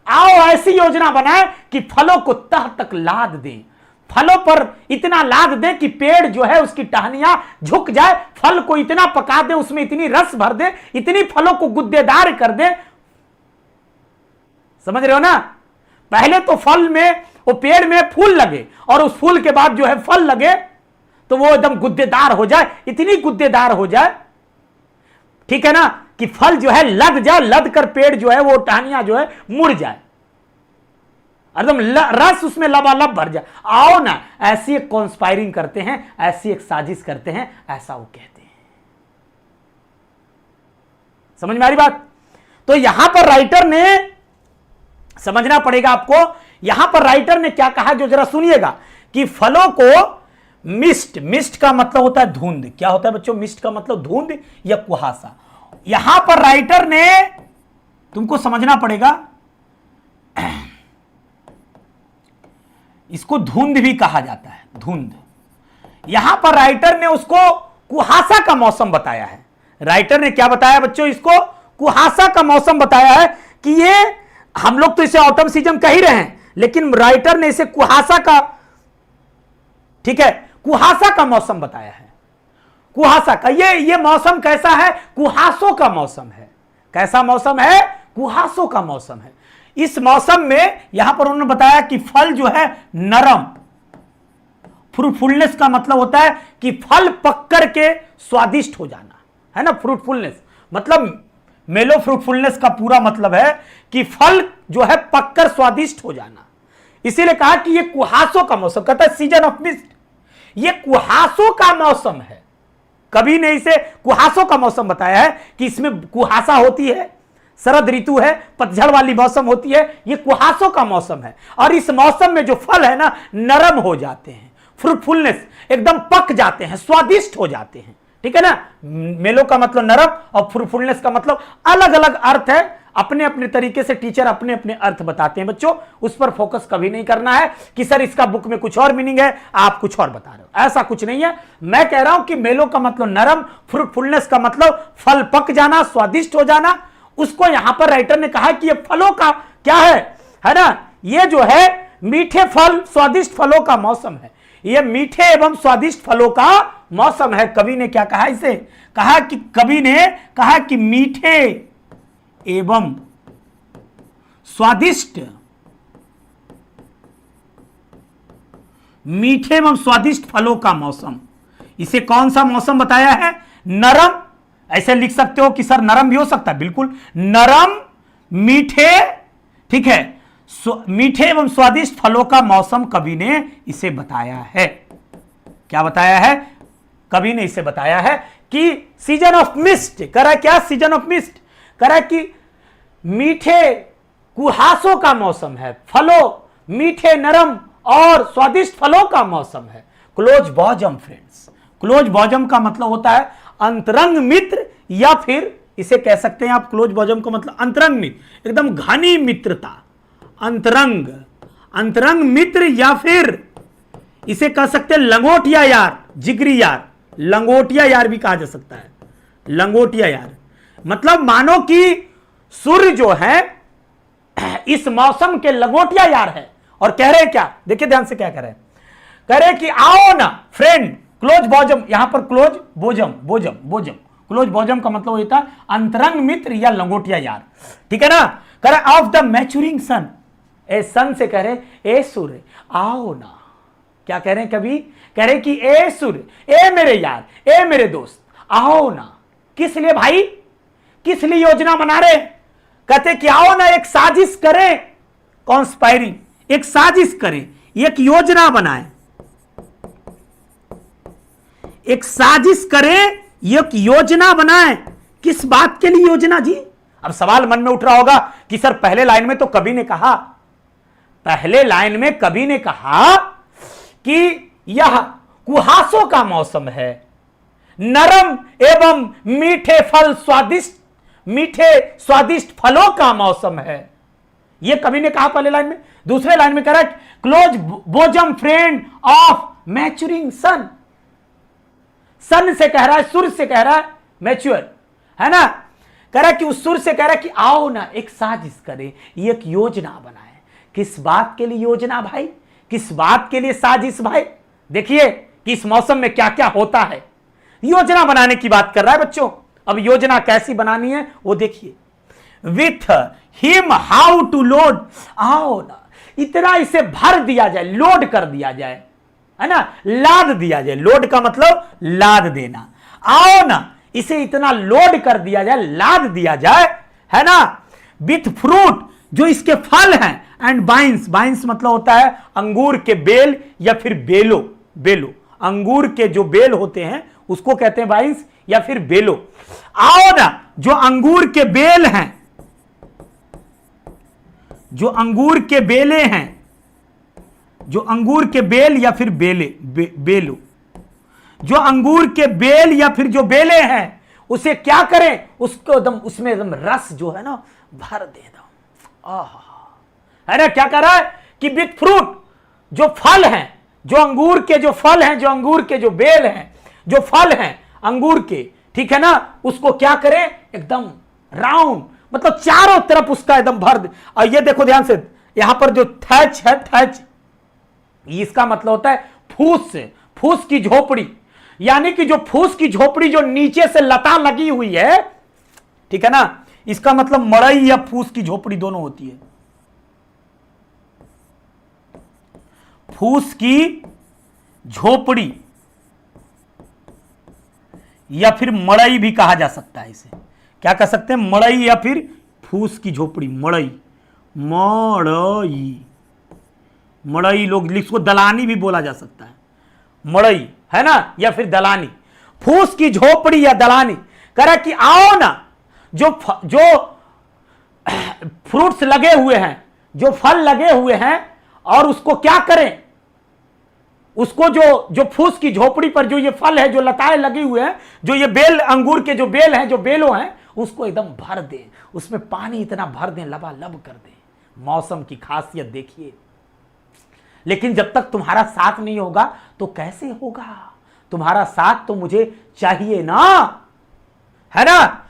आओ ऐसी योजना बनाए कि फलों को तह तक लाद दें, फलों पर इतना लाद दें कि पेड़ जो है उसकी टहनियां झुक जाए, फल को इतना पका दें, उसमें इतनी रस भर दें, इतनी फलों को गुद्देदार कर दें। समझ रहे हो ना। पहले तो फल में, वो पेड़ में फूल लगे और उस फूल के बाद जो है फल लगे तो वो एकदम गुद्देदार हो जाए, इतनी गुद्देदार हो जाए, ठीक है ना, कि फल जो है लद जाए, लद कर पेड़ जो है वो टहनियां जो है मुड़ जाए, एकदम रस उसमें लबालब भर जाए। आओ ना ऐसी एक कॉन्स्पायरिंग करते हैं, ऐसी एक साजिश करते हैं, ऐसा वो कहते हैं। समझ में आ रही बात? तो यहां पर राइटर ने, समझना पड़ेगा आपको, यहां पर राइटर ने क्या कहा जो जरा सुनिएगा, कि फलों को मिस्ट, मिस्ट का मतलब होता है धुंध। क्या होता है बच्चों? मिस्ट का मतलब धुंध या कुहासा। यहां पर राइटर ने, तुमको समझना पड़ेगा, इसको धुंध भी कहा जाता है, धुंध। यहां पर राइटर ने उसको कुहासा का मौसम बताया है। राइटर ने क्या बताया बच्चों? इसको कुहासा का मौसम बताया है कि ये, हम लोग तो इसे ऑटम सीजन कह ही रहे हैं, लेकिन राइटर ने इसे कुहासा का, ठीक है, कुहासा का मौसम बताया है। कुहासा का, ये मौसम कैसा है? कुहासों का मौसम है। कैसा मौसम है? कुहासों का मौसम है। इस मौसम में यहां पर उन्होंने बताया कि फल जो है नरम, फ्रूटफुलनेस का मतलब होता है कि फल पककर के स्वादिष्ट हो जाना, है ना। फ्रूटफुलनेस मतलब, मेलो फ्रूटफुलनेस का पूरा मतलब है कि फल जो है पककर स्वादिष्ट हो जाना। इसीलिए कहा कि ये कुहासों का मौसम, कहता है सीजन ऑफ मिस्ट, ये कुहासों का मौसम है। कभी ने इसे कुहासों का मौसम बताया है कि इसमें कुहासा होती है, शरद ऋतु है, पतझड़ वाली मौसम होती है, ये कुहासों का मौसम है। और इस मौसम में जो फल है ना, नरम हो जाते हैं, फ्रूटफुलनेस, एकदम पक जाते हैं, स्वादिष्ट हो जाते हैं, ठीक है ना। मेलो का मतलब नरम और फ्रूटफुलनेस का मतलब, अलग अलग अर्थ है, अपने अपने तरीके से टीचर अपने अपने अर्थ बताते हैं बच्चों। उस पर फोकस कभी नहीं करना है कि सर इसका बुक में कुछ और मीनिंग है, आप कुछ और बता रहे हो, ऐसा कुछ नहीं है। मैं कह रहा हूं कि मेलो का मतलब नरम, फ्रूटफुलनेस का मतलब फल पक जाना, स्वादिष्ट हो जाना। उसको यहां पर राइटर ने कहा कि ये फलों का क्या है ना, ये जो है मीठे फल, स्वादिष्ट फलों का मौसम है। ये मीठे एवं स्वादिष्ट फलों का मौसम है। कवि ने क्या कहा इसे? कहा कि, कवि ने कहा कि मीठे एवं स्वादिष्ट, मीठे एवं स्वादिष्ट फलों का मौसम। इसे कौन सा मौसम बताया है? नरम। ऐसे लिख सकते हो कि सर नरम भी हो सकता है, बिल्कुल नरम, मीठे, ठीक है, मीठे एवं स्वादिष्ट फलों का मौसम कवि ने इसे बताया है। क्या बताया है? कवि ने इसे बताया है कि सीजन ऑफ मिस्ट। कह रहा है क्या? सीजन ऑफ मिस्ट कह रहा है कि मीठे कुहासों का मौसम है, फलों, मीठे, नरम और स्वादिष्ट फलों का मौसम है। Close bosom friends, close bosom का मतलब होता है अंतरंग मित्र, या फिर इसे कह सकते हैं आप, क्लोज बॉजम का मतलब अंतरंग मित्र, एकदम घनी मित्रता, अंतरंग, अंतरंग मित्र, या फिर इसे कह सकते हैं लंगोटिया यार, जिगरी यार, लंगोटिया यार भी कहा जा सकता है, लंगोटिया यार। मतलब मानो कि सूर्य जो है इस मौसम के लंगोटिया यार है, और कह रहे हैं क्या? देखिए ध्यान से क्या कह रहे हैं, कह रहे हैं कि आओ ना फ्रेंड, क्लोज बॉजम, यहां पर close bosom, bosom, bosom, close bosom का मतलब होता है अंतरंग मित्र या लंगोटिया यार, ठीक है ना। कह रहे ऑफ द मैच्योरिंग सन, ए सन से कह रहे ए सूर्य आओ ना। क्या कह रहे हैं कभी? कह रहे कि ए सूर्य, ए मेरे यार, ए मेरे दोस्त, आओ ना। किस लिए भाई? किस लिए योजना बना रहे? कहते कि आओ ना एक साजिश करें, कॉन्स्पायरिंग, एक साजिश करें, एक योजना बनाएं, एक साजिश करें, एक योजना बनाएं। किस बात के लिए योजना जी? अब सवाल मन में उठ रहा होगा कि सर पहले लाइन में तो कवि ने कहा, पहले लाइन में कवि ने कहा कि यह कुहासों का मौसम है, नरम एवं मीठे फल, स्वादिष्ट, मीठे स्वादिष्ट फलों का मौसम है, यह कवि ने कहा पहले लाइन में। दूसरे लाइन में कह रहा है close bosom friend of maturing sun, sun से कह रहा है, सूर्य से कह रहा है, मैच्योर, है ना। कह रहा है कि उस सूर्य से कह रहा है कि आओ ना एक साजिश करें, एक योजना बनाए। किस बात के लिए योजना भाई? किस बात के लिए साजिश भाई? देखिए कि इस मौसम में क्या क्या होता है, योजना बनाने की बात कर रहा है बच्चों। अब योजना कैसी बनानी है वो देखिए। With him how to load, आओ ना इतना इसे भर दिया जाए, लोड कर दिया जाए, है ना, लाद दिया जाए। लोड का मतलब लाद देना। आओ ना इसे इतना लोड कर दिया जाए, लाद दिया जाए, है ना। विथ फ्रूट, जो इसके फल हैं, एंड बाइंस, बाइंस मतलब होता है अंगूर के बेल या फिर बेलो, बेलो, अंगूर के जो बेल होते हैं उसको कहते हैं बाइंस, या फिर बेलो। आओ ना, जो अंगूर के बेल हैं, जो अंगूर के बेले हैं, जो अंगूर के बेल या फिर बेलो, जो अंगूर के बेल या फिर जो बेले हैं, उसे क्या करें, उसको एकदम, उसमें एकदम रस जो है ना भर दे दो। है ना, क्या कर रहा है कि विथ फ्रूट, जो फल हैं, जो अंगूर के जो फल हैं, जो अंगूर के जो बेल हैं, जो फल हैं अंगूर के, ठीक है ना, उसको क्या करें, एकदम राउंड, मतलब चारों तरफ उसका एकदम भर दे। और ये देखो ध्यान से, यहां पर जो थैच है, थैच, इसका मतलब होता है फूस से, फूस की झोपड़ी, यानी कि जो फूस की झोपड़ी जो नीचे से लता लगी हुई है, ठीक है ना, इसका मतलब मड़ई या फूस की झोपड़ी दोनों होती है। फूस की झोपड़ी या फिर मड़ई भी कहा जा सकता है, इसे क्या कह सकते हैं, मड़ई या फिर फूस की झोपड़ी, मड़ई, मड़ई, मड़ई, लोग इसको दलानी भी बोला जा सकता है, मड़ई, है ना, या फिर दलानी, फूस की झोपड़ी या दलानी। कह रहा कि आओ ना, जो फ्रूट्स लगे हुए हैं, जो फल लगे हुए हैं, और उसको क्या करें, उसको जो फूस की झोपड़ी पर जो ये फल है, जो लताएं लगी हुए हैं, जो ये बेल, अंगूर के जो बेल हैं, जो बेलों हैं, उसको एकदम भर दें, उसमें पानी इतना भर दें, लबालब कर दें। मौसम की खासियत देखिए। लेकिन जब तक तुम्हारा साथ नहीं होगा तो कैसे होगा, तुम्हारा साथ तो मुझे चाहिए ना, है ना।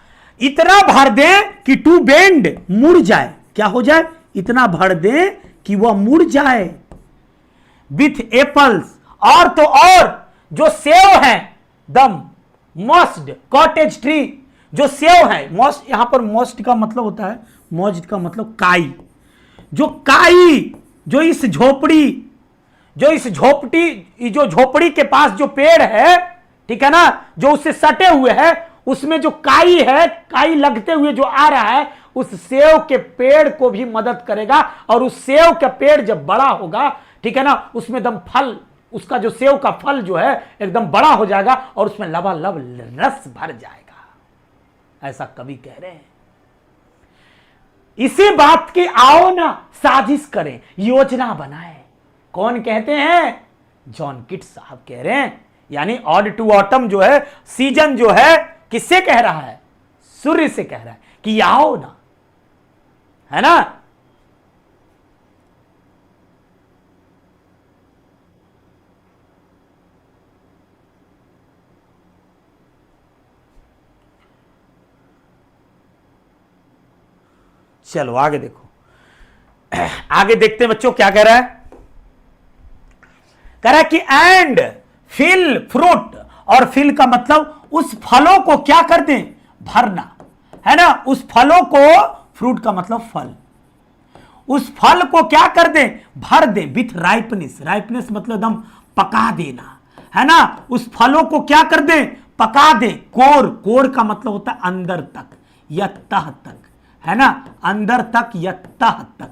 इतना भर दे कि टू बेंड, मुड़ जाए, क्या हो जाए, इतना भर दे कि वह मुड़ जाए। विथ एप्पल्स, और तो और जो सेव है, दम मस्ट कॉटेज ट्री, जो सेव है, मोस्ट, यहां पर मोस्ट का मतलब होता है, मोस्ट का मतलब काई, जो काई, जो इस झोपड़ी, जो झोपड़ी के पास जो पेड़ है, ठीक है ना, जो उससे सटे हुए है, उसमें जो काई है, काई लगते हुए जो आ रहा है, उस सेव के पेड़ को भी मदद करेगा। और उस सेव का पेड़ जब बड़ा होगा, ठीक है ना, उसमें एकदम फल, उसका जो सेव का फल जो है एकदम बड़ा हो जाएगा और उसमें लबालब रस भर जाएगा, ऐसा कवि कह रहे हैं। इसी बात की आओ ना साजिश करें, योजना बनाएं। कौन कहते हैं, जॉन किट्स साहब कह रहे हैं। यानी ऑड टू ऑटम जो है, सीजन जो है, किससे कह रहा है, सूर्य से कह रहा है कि आओ ना, है ना। चलो आगे देखो, आगे देखते हैं बच्चों क्या कह रहा है। कह रहा है कि एंड फिल फ्रूट, और फिल का मतलब उस फलों को क्या कर दें, भरना, है ना, उस फलों को, फ्रूट का मतलब फल, उस फल को क्या कर दें, भर दें। विथ राइपनेस, राइपनेस मतलब एकदम पका देना, है ना, उस फलों को क्या कर दें, पका दें। कोर, कोर का मतलब होता है अंदर तक या तह तक, है ना, अंदर तक या तह तक,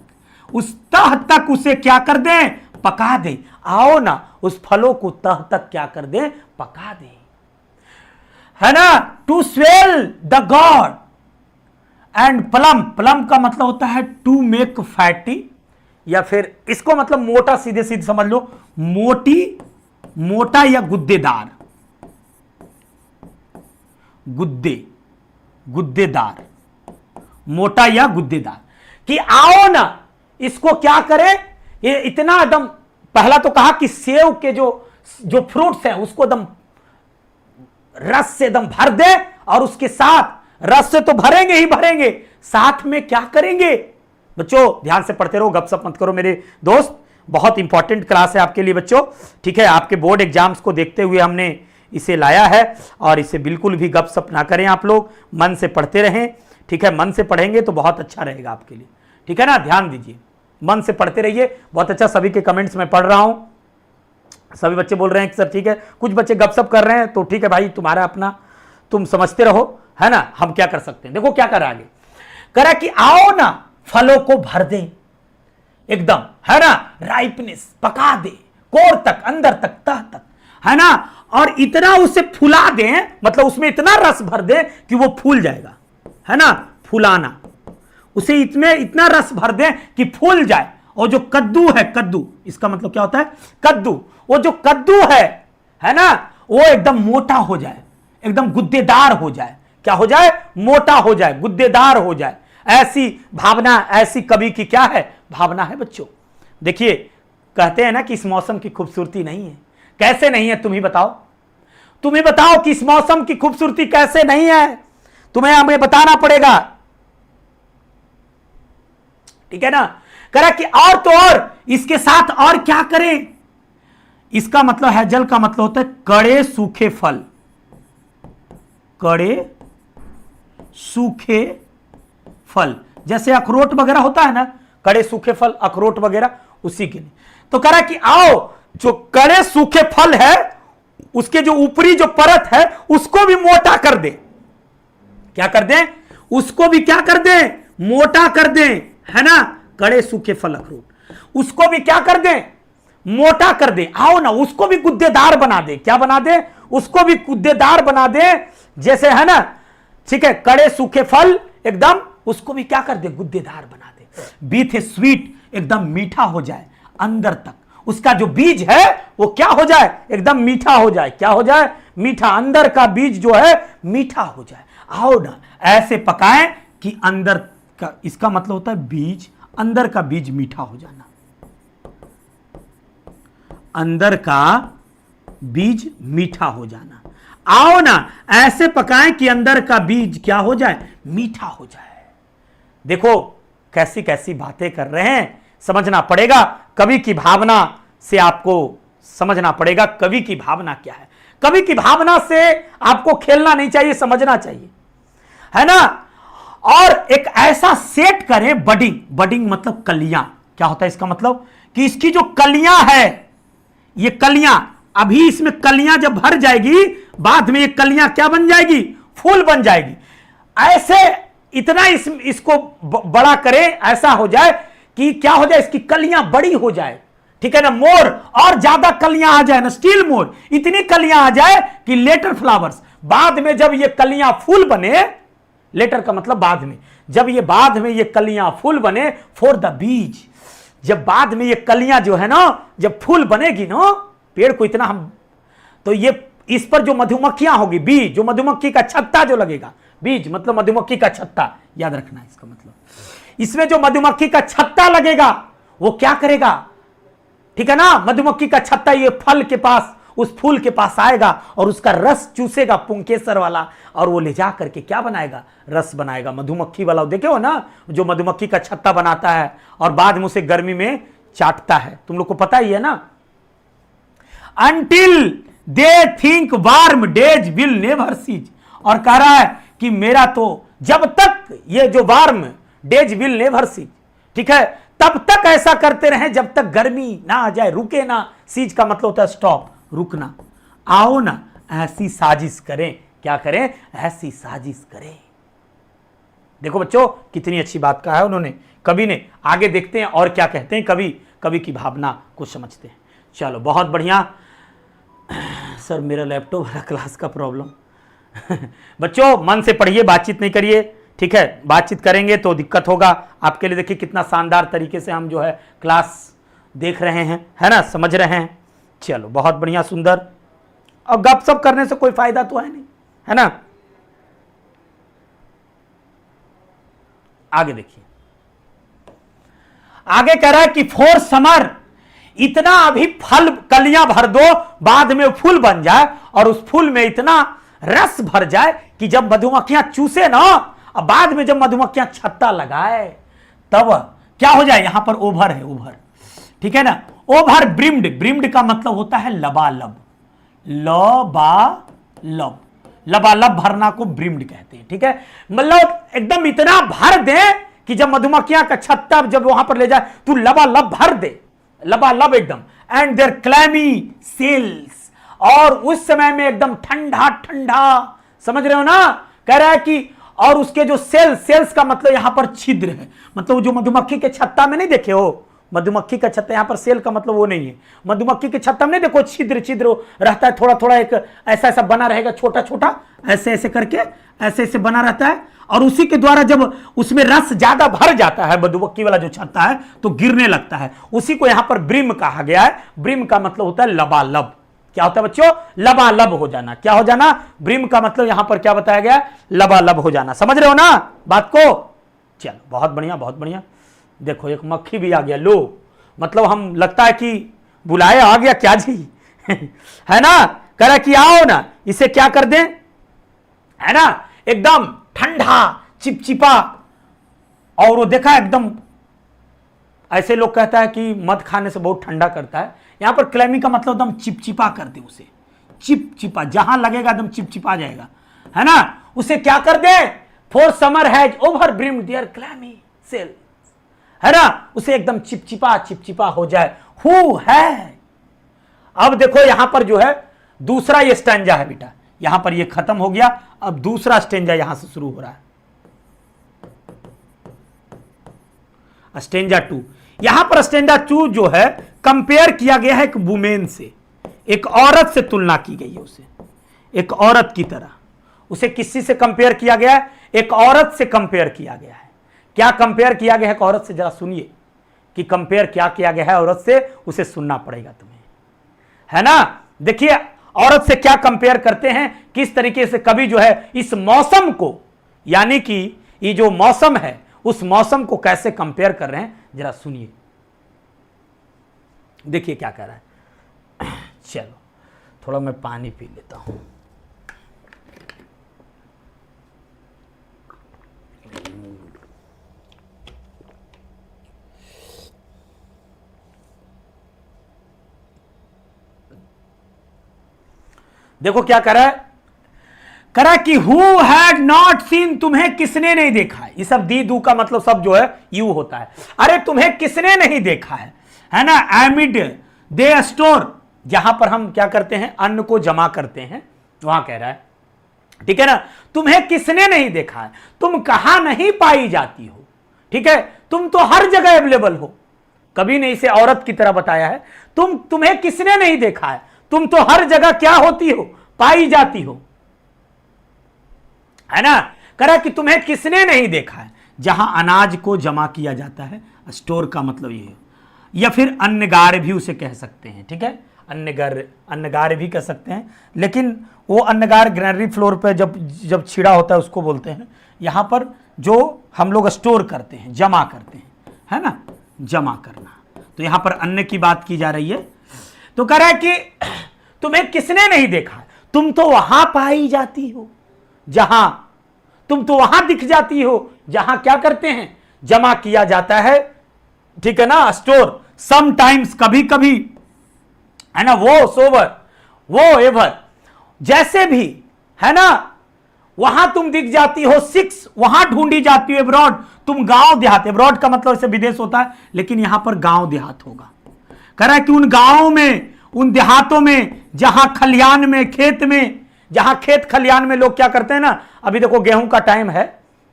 उस तह तक उसे क्या कर दें, पका दें। आओ ना, उस फलों को तह तक क्या कर दें, पका दें, है ना। To swell the gourd and plum, plum का मतलब होता है टू मेक फैटी, या फिर इसको मतलब मोटा, सीधे सीधे समझ लो, मोटी, मोटा या गुद्देदार, गुद्दे, गुद्देदार, मोटा या गुद्देदार। कि आओ ना, इसको क्या करें, ये इतना एकदम, पहला तो कहा कि सेव के जो फ्रूट्स हैं उसको एकदम रस से एकदम भर दे, और उसके साथ रस से तो भरेंगे ही भरेंगे, साथ में क्या करेंगे। बच्चों ध्यान से पढ़ते रहो, गपशप मत करो मेरे दोस्त, बहुत इंपॉर्टेंट क्लास है आपके लिए बच्चों, ठीक है। आपके बोर्ड एग्जाम्स को देखते हुए हमने इसे लाया है, और इसे बिल्कुल भी गपशप ना करें, आप लोग मन से पढ़ते रहें, ठीक है। मन से पढ़ेंगे तो बहुत अच्छा रहेगा आपके लिए, ठीक है ना, ध्यान दीजिए, मन से पढ़ते रहिए। बहुत अच्छा, सभी के कमेंट्स में पढ़ रहा हूं, सभी बच्चे बोल रहे हैं कि सर ठीक है, कुछ बच्चे गपशप कर रहे हैं, तो ठीक है भाई, तुम्हारा अपना, तुम समझते रहो, है ना, हम क्या कर सकते हैं। देखो क्या कर आगे, करा कि आओ ना फलों को भर दें एकदम, है ना, राइपनेस, पका दे, कोर तक, अंदर तक, तह तक। है ना, और इतना उसे फुला दें, मतलब उसमें इतना रस भर दें कि वो फूल जाएगा, है ना, फुलाना, उसे इतना रस भर दें कि फूल जाए। और जो कद्दू है, कद्दू इसका मतलब क्या होता है, कद्दू, वो जो कद्दू है ना, वो एकदम मोटा हो जाए, एकदम गुद्देदार हो जाए। क्या हो जाए, मोटा हो जाए, गुद्देदार हो जाए। ऐसी भावना, ऐसी कवि की क्या है, भावना है बच्चों। देखिए, कहते हैं ना कि इस मौसम की खूबसूरती नहीं है। कैसे नहीं है, तुम ही बताओ, तुम ही बताओ कि इस मौसम की खूबसूरती कैसे नहीं है, तुम्हें हमें बताना पड़ेगा, ठीक है ना। करा कि और तो और इसके साथ और क्या करें, इसका मतलब है, जल का मतलब होता है कड़े सूखे फल, कड़े सूखे फल, जैसे अखरोट वगैरह होता है ना, कड़े सूखे फल, अखरोट वगैरह, उसी के लिए। तो करा कि आओ जो कड़े सूखे फल है उसके जो ऊपरी जो परत है उसको भी मोटा कर दे। क्या कर दें, उसको भी क्या कर दें, मोटा कर दें, है ना, कड़े सूखे फल अखरोट, उसको भी क्या कर दें, मोटा कर दें। आओ ना, उसको भी गुद्देदार बना दे। क्या बना दे, उसको भी गुद्देदार बना दे, जैसे, है ना, ठीक है, कड़े सूखे फल एकदम, उसको भी क्या कर दे, गुद्देदार बना दे। बीथ स्वीट, एकदम मीठा हो जाए अंदर तक, उसका जो बीज है वो क्या हो जाए, एकदम मीठा हो जाए। क्या हो जाए, मीठा, अंदर का बीज जो है मीठा हो जाए। आओ ना, ऐसे पकाएं कि अंदर का, इसका मतलब होता है बीज, अंदर का बीज मीठा हो जाना, अंदर का बीज मीठा हो जाना। आओ ना, ऐसे पकाएं कि अंदर का बीज क्या हो जाए, मीठा हो जाए। देखो कैसी कैसी बातें कर रहे हैं, समझना पड़ेगा कवि की भावना से, आपको समझना पड़ेगा कवि की भावना क्या है। कवि की भावना से आपको खेलना नहीं चाहिए, समझना चाहिए, है ना। और एक ऐसा सेट करें, बडिंग, बडिंग मतलब कलियां। क्या होता है इसका मतलब, कि इसकी जो कलियां है, ये कलियां, अभी इसमें कलियां जब भर जाएगी, बाद में ये कलियां क्या बन जाएगी, फूल बन जाएगी। ऐसे इतना इसको बड़ा करें, ऐसा हो जाए कि क्या हो जाए, इसकी कलियां बड़ी हो जाए, ठीक है ना, मोर, और ज्यादा कलियां आ जाए ना, स्टील मोर, इतनी कलियां आ जाए कि लेटर फ्लावर्स, बाद में जब ये कलियां फूल बने, लेटर का मतलब बाद में, जब ये बाद में ये कलियां फूल बने, फॉर द बीज, जब बाद में ये कलियां जो है ना, जब फूल बनेगी ना, पेड़ को इतना हम, तो ये इस पर जो मधुमक्खियां होगी, बीज, जो मधुमक्खी का छत्ता जो लगेगा, बीज मतलब मधुमक्खी का छत्ता, याद रखना है इसका मतलब, इसमें जो मधुमक्खी का छत्ता लगेगा वो क्या करेगा, ठीक है ना, मधुमक्खी का छत्ता ये फल के पास, उस फूल के पास आएगा और उसका रस चूसेगा, पुंकेसर वाला, और वो ले जा करके क्या बनाएगा, रस बनाएगा मधुमक्खी वाला। देखे हो ना, जो मधुमक्खी का छत्ता बनाता है और बाद में उसे गर्मी में चाटता है, तुम लोग को पता ही है ना। Until they think warm days will never cease, और कह रहा है कि मेरा तो जब तक ये जो warm days will never cease, ठीक है, तब तक ऐसा करते रहें जब तक गर्मी ना आ जाए, रुके ना, सीज का मतलब होता है स्टॉप, रुकना। आओ ना, ऐसी साजिश करें, क्या करें, ऐसी साजिश करें। देखो बच्चों, कितनी अच्छी बात कहा है उन्होंने, कवि ने। आगे देखते हैं और क्या कहते हैं कवि, कवि की भावना को समझते हैं। चलो बहुत बढ़िया। सर मेरा लैपटॉप वाला क्लास का प्रॉब्लम। बच्चों मन से पढ़िए, बातचीत नहीं करिए, ठीक है, बातचीत करेंगे तो दिक्कत होगा आपके लिए। देखिए कितना शानदार तरीके से हम जो है क्लास देख रहे हैं, है ना, समझ रहे हैं। चलो बहुत बढ़िया, सुंदर। और गपशप करने से कोई फायदा तो है नहीं, है ना। आगे देखिए, आगे कह रहा है कि फॉर समर, इतना अभी फल कलियां भर दो, बाद में फूल बन जाए और उस फूल में इतना रस भर जाए कि जब मधुमक्खियां चूसे ना, और बाद में जब मधुमक्खियां छत्ता लगाए, तब क्या हो जाए, यहां पर ओभर है, ओभर, ठीक है ना, ओभर ब्रिम्ड, ब्रिम्ड का मतलब होता है लबालब, लबालब, लबालब भरना को ब्रिम्ड कहते हैं, ठीक है। मतलब एकदम इतना भर दे कि जब मधुमक्खियां का छत्ता जब वहां पर ले जाए तू लबालब भर दे, लबालब एकदम। एंड देयर क्लैमी सेल्स, और उस समय में एकदम ठंडा ठंडा, समझ रहे हो ना, कह रहा है कि, और उसके जो सेल्स, सेल्स का मतलब यहां पर छिद्र है, मतलब जो मधुमक्खी के छत्ता में नहीं देखे हो, मधुमक्खी का छत्ता, यहां पर सेल का मतलब वो नहीं है। मधुमक्खी के छत्ता में देखो छिद्र छिद्र रहता है, थोड़ा थोड़ा एक ऐसा ऐसा बना रहेगा, छोटा छोटा ऐसे ऐसे करके ऐसे ऐसे बना रहता है, और उसी के द्वारा जब उसमें रस ज्यादा भर जाता है मधुमक्खी वाला जो छत्ता है तो गिरने लगता है। उसी को यहां पर ब्रिम कहा गया है। ब्रिम का मतलब होता है लबालब। क्या होता है बच्चों? लबालब हो जाना। क्या हो जाना? ब्रिम का मतलब यहां पर क्या बताया गया? लबालब हो जाना। समझ रहे हो ना बात को? चलो बहुत बढ़िया बहुत बढ़िया। देखो एक मक्खी भी आ गया। लो मतलब हम लगता है कि बुलाए आ गया क्या जी है ना, कह रहा कि आओ ना, इसे क्या कर दें, है ना, एकदम ठंडा चिपचिपा। और वो देखा एकदम, ऐसे लोग कहता है कि मध खाने से बहुत ठंडा करता है। यहां पर क्लैमी का मतलब एकदम चिपचिपा कर दे उसे, चिपचिपा, जहां लगेगा एकदम चिपचिपा जाएगा, है ना। उसे क्या कर दे? For summer has over brimmed their clammy cell, है ना, उसे एकदम चिपचिपा चिपचिपा हो जाए। हु है। अब देखो यहां पर जो है दूसरा ये स्टैंजा है बेटा, यहां पर ये खत्म हो गया, अब दूसरा स्टैंजा यहां से शुरू हो रहा है, स्टैंजा 2। यहां पर स्टैंजा 2 जो है कंपेयर किया गया है एक वुमेन से, एक औरत से तुलना की गई है उसे, एक औरत की तरह। उसे किसी से कंपेयर किया गया है? एक औरत से कंपेयर किया गया है। क्या कंपेयर किया गया है एक औरत से? जरा सुनिए कि कंपेयर क्या किया गया है औरत से, उसे सुनना पड़ेगा तुम्हें, है ना। देखिए औरत से क्या कंपेयर करते हैं, किस तरीके से कवि जो है इस मौसम को, यानी कि ये जो मौसम है उस मौसम को कैसे कंपेयर कर रहे हैं, जरा सुनिए। देखिए क्या कर रहा है। चलो थोड़ा मैं पानी पी लेता हूं। देखो क्या कर रहा है, करा कि हु हैड नॉट सीन, तुम्हें किसने नहीं देखा है। ये सब दी दू का मतलब सब जो है यू होता है। अरे तुम्हें किसने नहीं देखा है ना। एमिड दे स्टोर, जहां पर हम क्या करते हैं, अन्न को जमा करते हैं, वहां कह रहा है, ठीक है ना। तुम्हें किसने नहीं देखा है, तुम कहां नहीं पाई जाती हो, ठीक है, तुम तो हर जगह अवेलेबल हो। कभी ने इसे औरत की तरह बताया है। तुम्हें किसने नहीं देखा है, तुम तो हर जगह क्या होती हो, पाई जाती हो, है ना। करा कि तुम्हें किसने नहीं देखा है, जहां अनाज को जमा किया जाता है। स्टोर का मतलब ये है, या फिर अन्नगार भी उसे कह सकते हैं, ठीक है, अन्नगार भी कह सकते हैं, लेकिन वो अन्नगार ग्रैनरी फ्लोर पे जब छिड़ा होता है उसको बोलते हैं। यहां पर जो हम लोग स्टोर करते हैं, जमा करते हैं, है ना, जमा करना, तो यहां पर अन्न की बात की जा रही है। तो कह रहा है कि तुम्हें किसने नहीं देखा, तुम तो वहां पाई जाती हो जहां, तुम तो वहां दिख जाती हो जहां क्या करते हैं, जमा किया जाता है, ठीक है ना, स्टोर। समटाइम्स, कभी कभी, है ना, वो सोवर, वो एवर, जैसे भी, है ना, वहां तुम दिख जाती हो। 6, वहां ढूंढी जाती हो। एब्रॉड, तुम गांव देहात, एब्रॉड का मतलब इसे विदेश होता है, लेकिन यहां पर गांव देहात होगा। कह रहा है कि उन गांवों में, उन देहातों में, जहां खलियान में, खेत में, जहां खेत खलियान में लोग क्या करते हैं ना, अभी देखो गेहूं का टाइम है,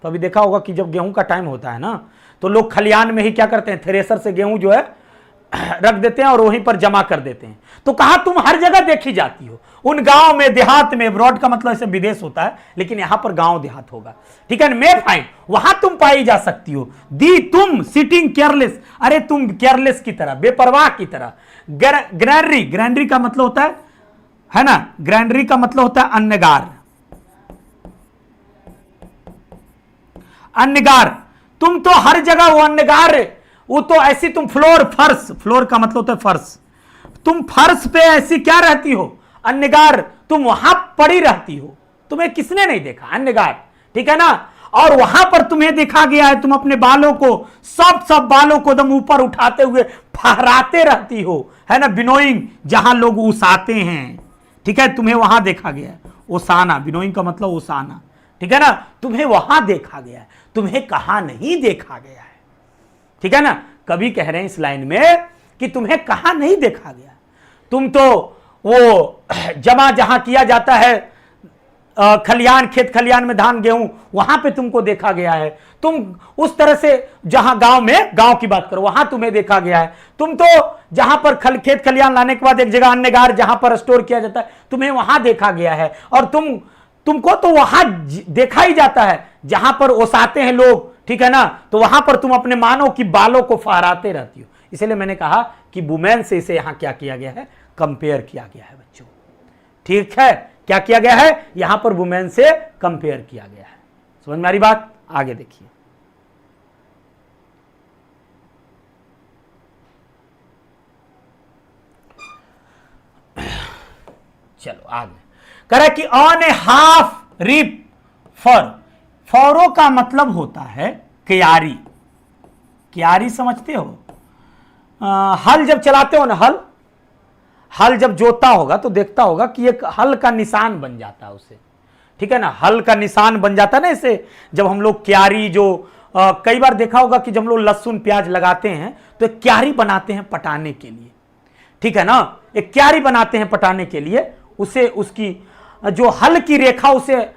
तो अभी देखा होगा कि जब गेहूं का टाइम होता है ना, तो लोग खलियान में ही क्या करते हैं, थ्रेसर से गेहूं जो है रख देते हैं और वहीं पर जमा कर देते हैं। तो कहा तुम हर जगह देखी जाती हो, उन गांव में, देहात में। ब्रॉड का मतलब इसे विदेश होता है, लेकिन यहां पर गांव देहात होगा, ठीक है। मे फाइंड, वहां तुम पाई जा सकती हो। दी, तुम, सिटिंग केयरलेस, अरे तुम केयरलेस की तरह, बेपरवाह की तरह। ग्रैनरी, ग्रैनरी का मतलब होता है ना, ग्रैनरी का मतलब होता है अन्नगार, अन्नगार। तुम तो हर जगह, वो अन्नगार, वो तो ऐसी तुम फ्लोर, फर्श, फ्लोर का मतलब होता है फर्श, तुम फर्श पे ऐसी क्या रहती हो, अन्नगार, तुम वहां पड़ी रहती हो। तुम्हें किसने नहीं देखा, अन्नगार, ठीक है ना। और वहां पर तुम्हें देखा गया है, तुम अपने बालों को, सब बालों को एकदम ऊपर उठाते हुए फहराते रहती हो, है ना। बिनोइंग, जहां लोग उसाते हैं, ठीक है, तुम्हें वहां देखा गया है। ओसाना, बिनोइंग का मतलब ओसाना, ठीक है ना, तुम्हें वहां देखा गया है, तुम्हें कहां नहीं देखा गया है, ठीक है ना। कभी कह रहे हैं इस लाइन में कि तुम्हें कहां नहीं देखा गया, तुम तो वो जमा जहां किया जाता है खलियान, खेत खलियान में धान गेहूं, वहां पे तुमको देखा गया है। तुम उस तरह से जहां गांव में, गांव की बात करो, वहां तुम्हें देखा गया है। तुम तो जहां पर खेत खलियान लाने के बाद एक जगह अन्नगार जहां पर स्टोर किया जाता है, तुम्हें वहां देखा गया है। और तुमको तो वहां देखा ही जाता है जहां पर ओसाते हैं लोग, ठीक है ना, तो वहां पर तुम अपने मानव की बालों को फहराते रहती हो। इसलिए मैंने कहा कि वुमेन से इसे यहां क्या किया गया है, कंपेयर किया गया है बच्चों। ठीक है, क्या किया गया है, यहां पर वुमेन से कंपेयर किया गया है। समझ में आ रही बात? आगे देखिए, चलो आगे कह रहा है कि ऑन ए हाफ रिप फर, फौरों का मतलब होता है क्यारी। क्यारी समझते हो? हल जब चलाते हो ना, हल जब जोतता होगा तो देखता होगा कि एक हल का निशान बन जाता है उसे, ठीक है ना, हल का निशान बन जाता है ना। इसे जब हम लोग क्यारी, जो कई बार देखा होगा कि जब हम लोग लहसुन प्याज लगाते हैं तो एक क्यारी बनाते हैं पटाने के लिए, ठीक है ना, एक क्यारी बनाते हैं पटाने के लिए। उसे उसकी जो हल की रेखा उसे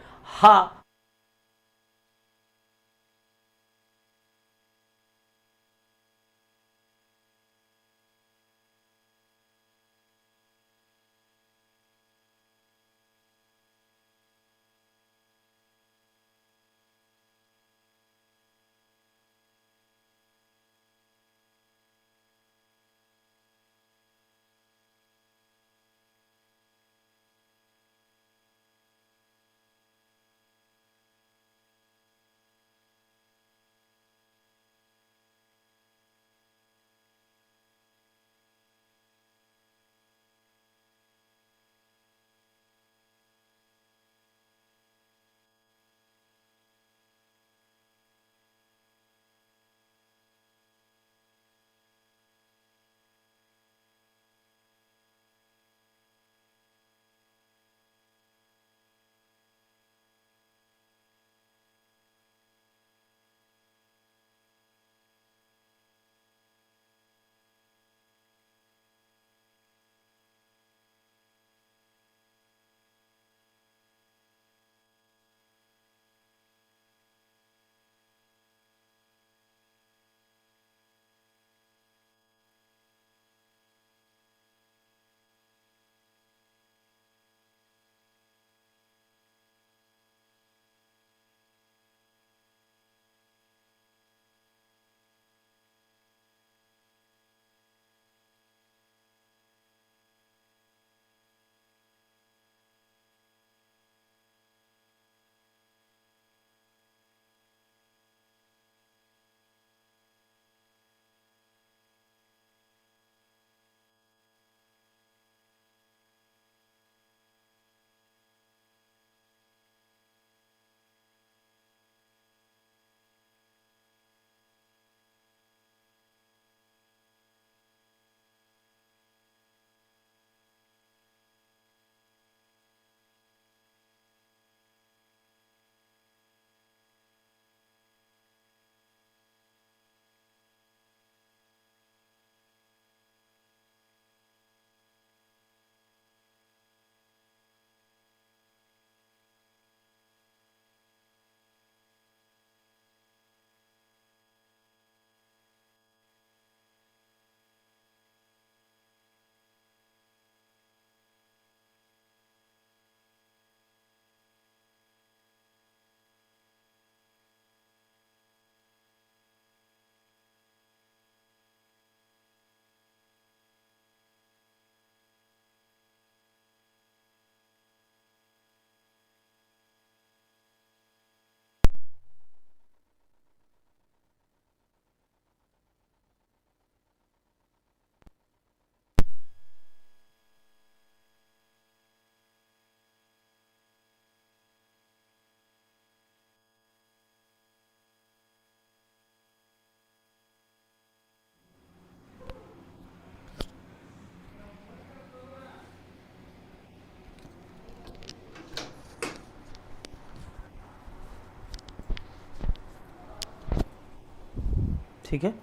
ठीक है।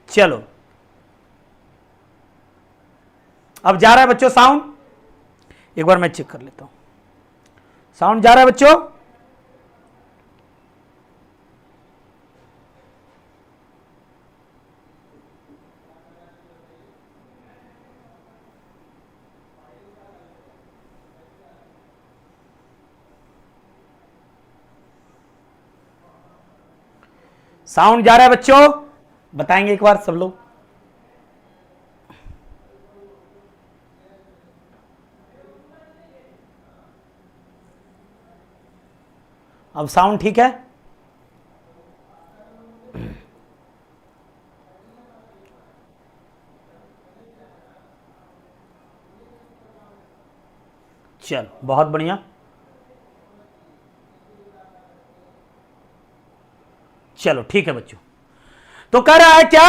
चलो अब जा रहा है बच्चों साउंड, एक बार मैं चेक कर लेता हूं। साउंड जा रहा है बच्चों? साउंड जा रहा है बच्चों? बताएंगे एक बार सब लोग। अब साउंड ठीक है? चलो बहुत बढ़िया। चलो ठीक है बच्चों। तो कह रहा है क्या,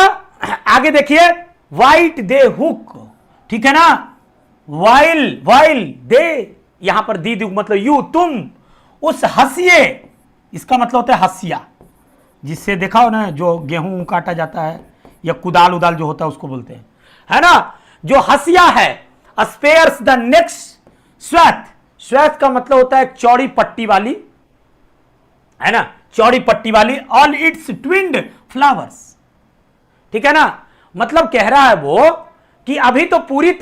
आगे देखिए, वाइट दे हुक, ठीक है ना, वाइल वाइल दे, यहां पर दी मतलब यू, तुम उस हंसिए, इसका मतलब होता है हंसिया, जिससे देखा हो ना जो गेहूं काटा जाता है या कुदाल उदाल जो होता है उसको बोलते हैं, है ना, जो हंसिया है, स्पेयर्स द नेक्स्ट श्वेत, श्वेत का मतलब होता है चौड़ी पट्टी वाली, है ना, चौड़ी पट्टी वाली, ऑल इट्स ट्विन्ड फ्लावर्स, ठीक है ना, मतलब कह रहा है वो कि अभी तो पूरी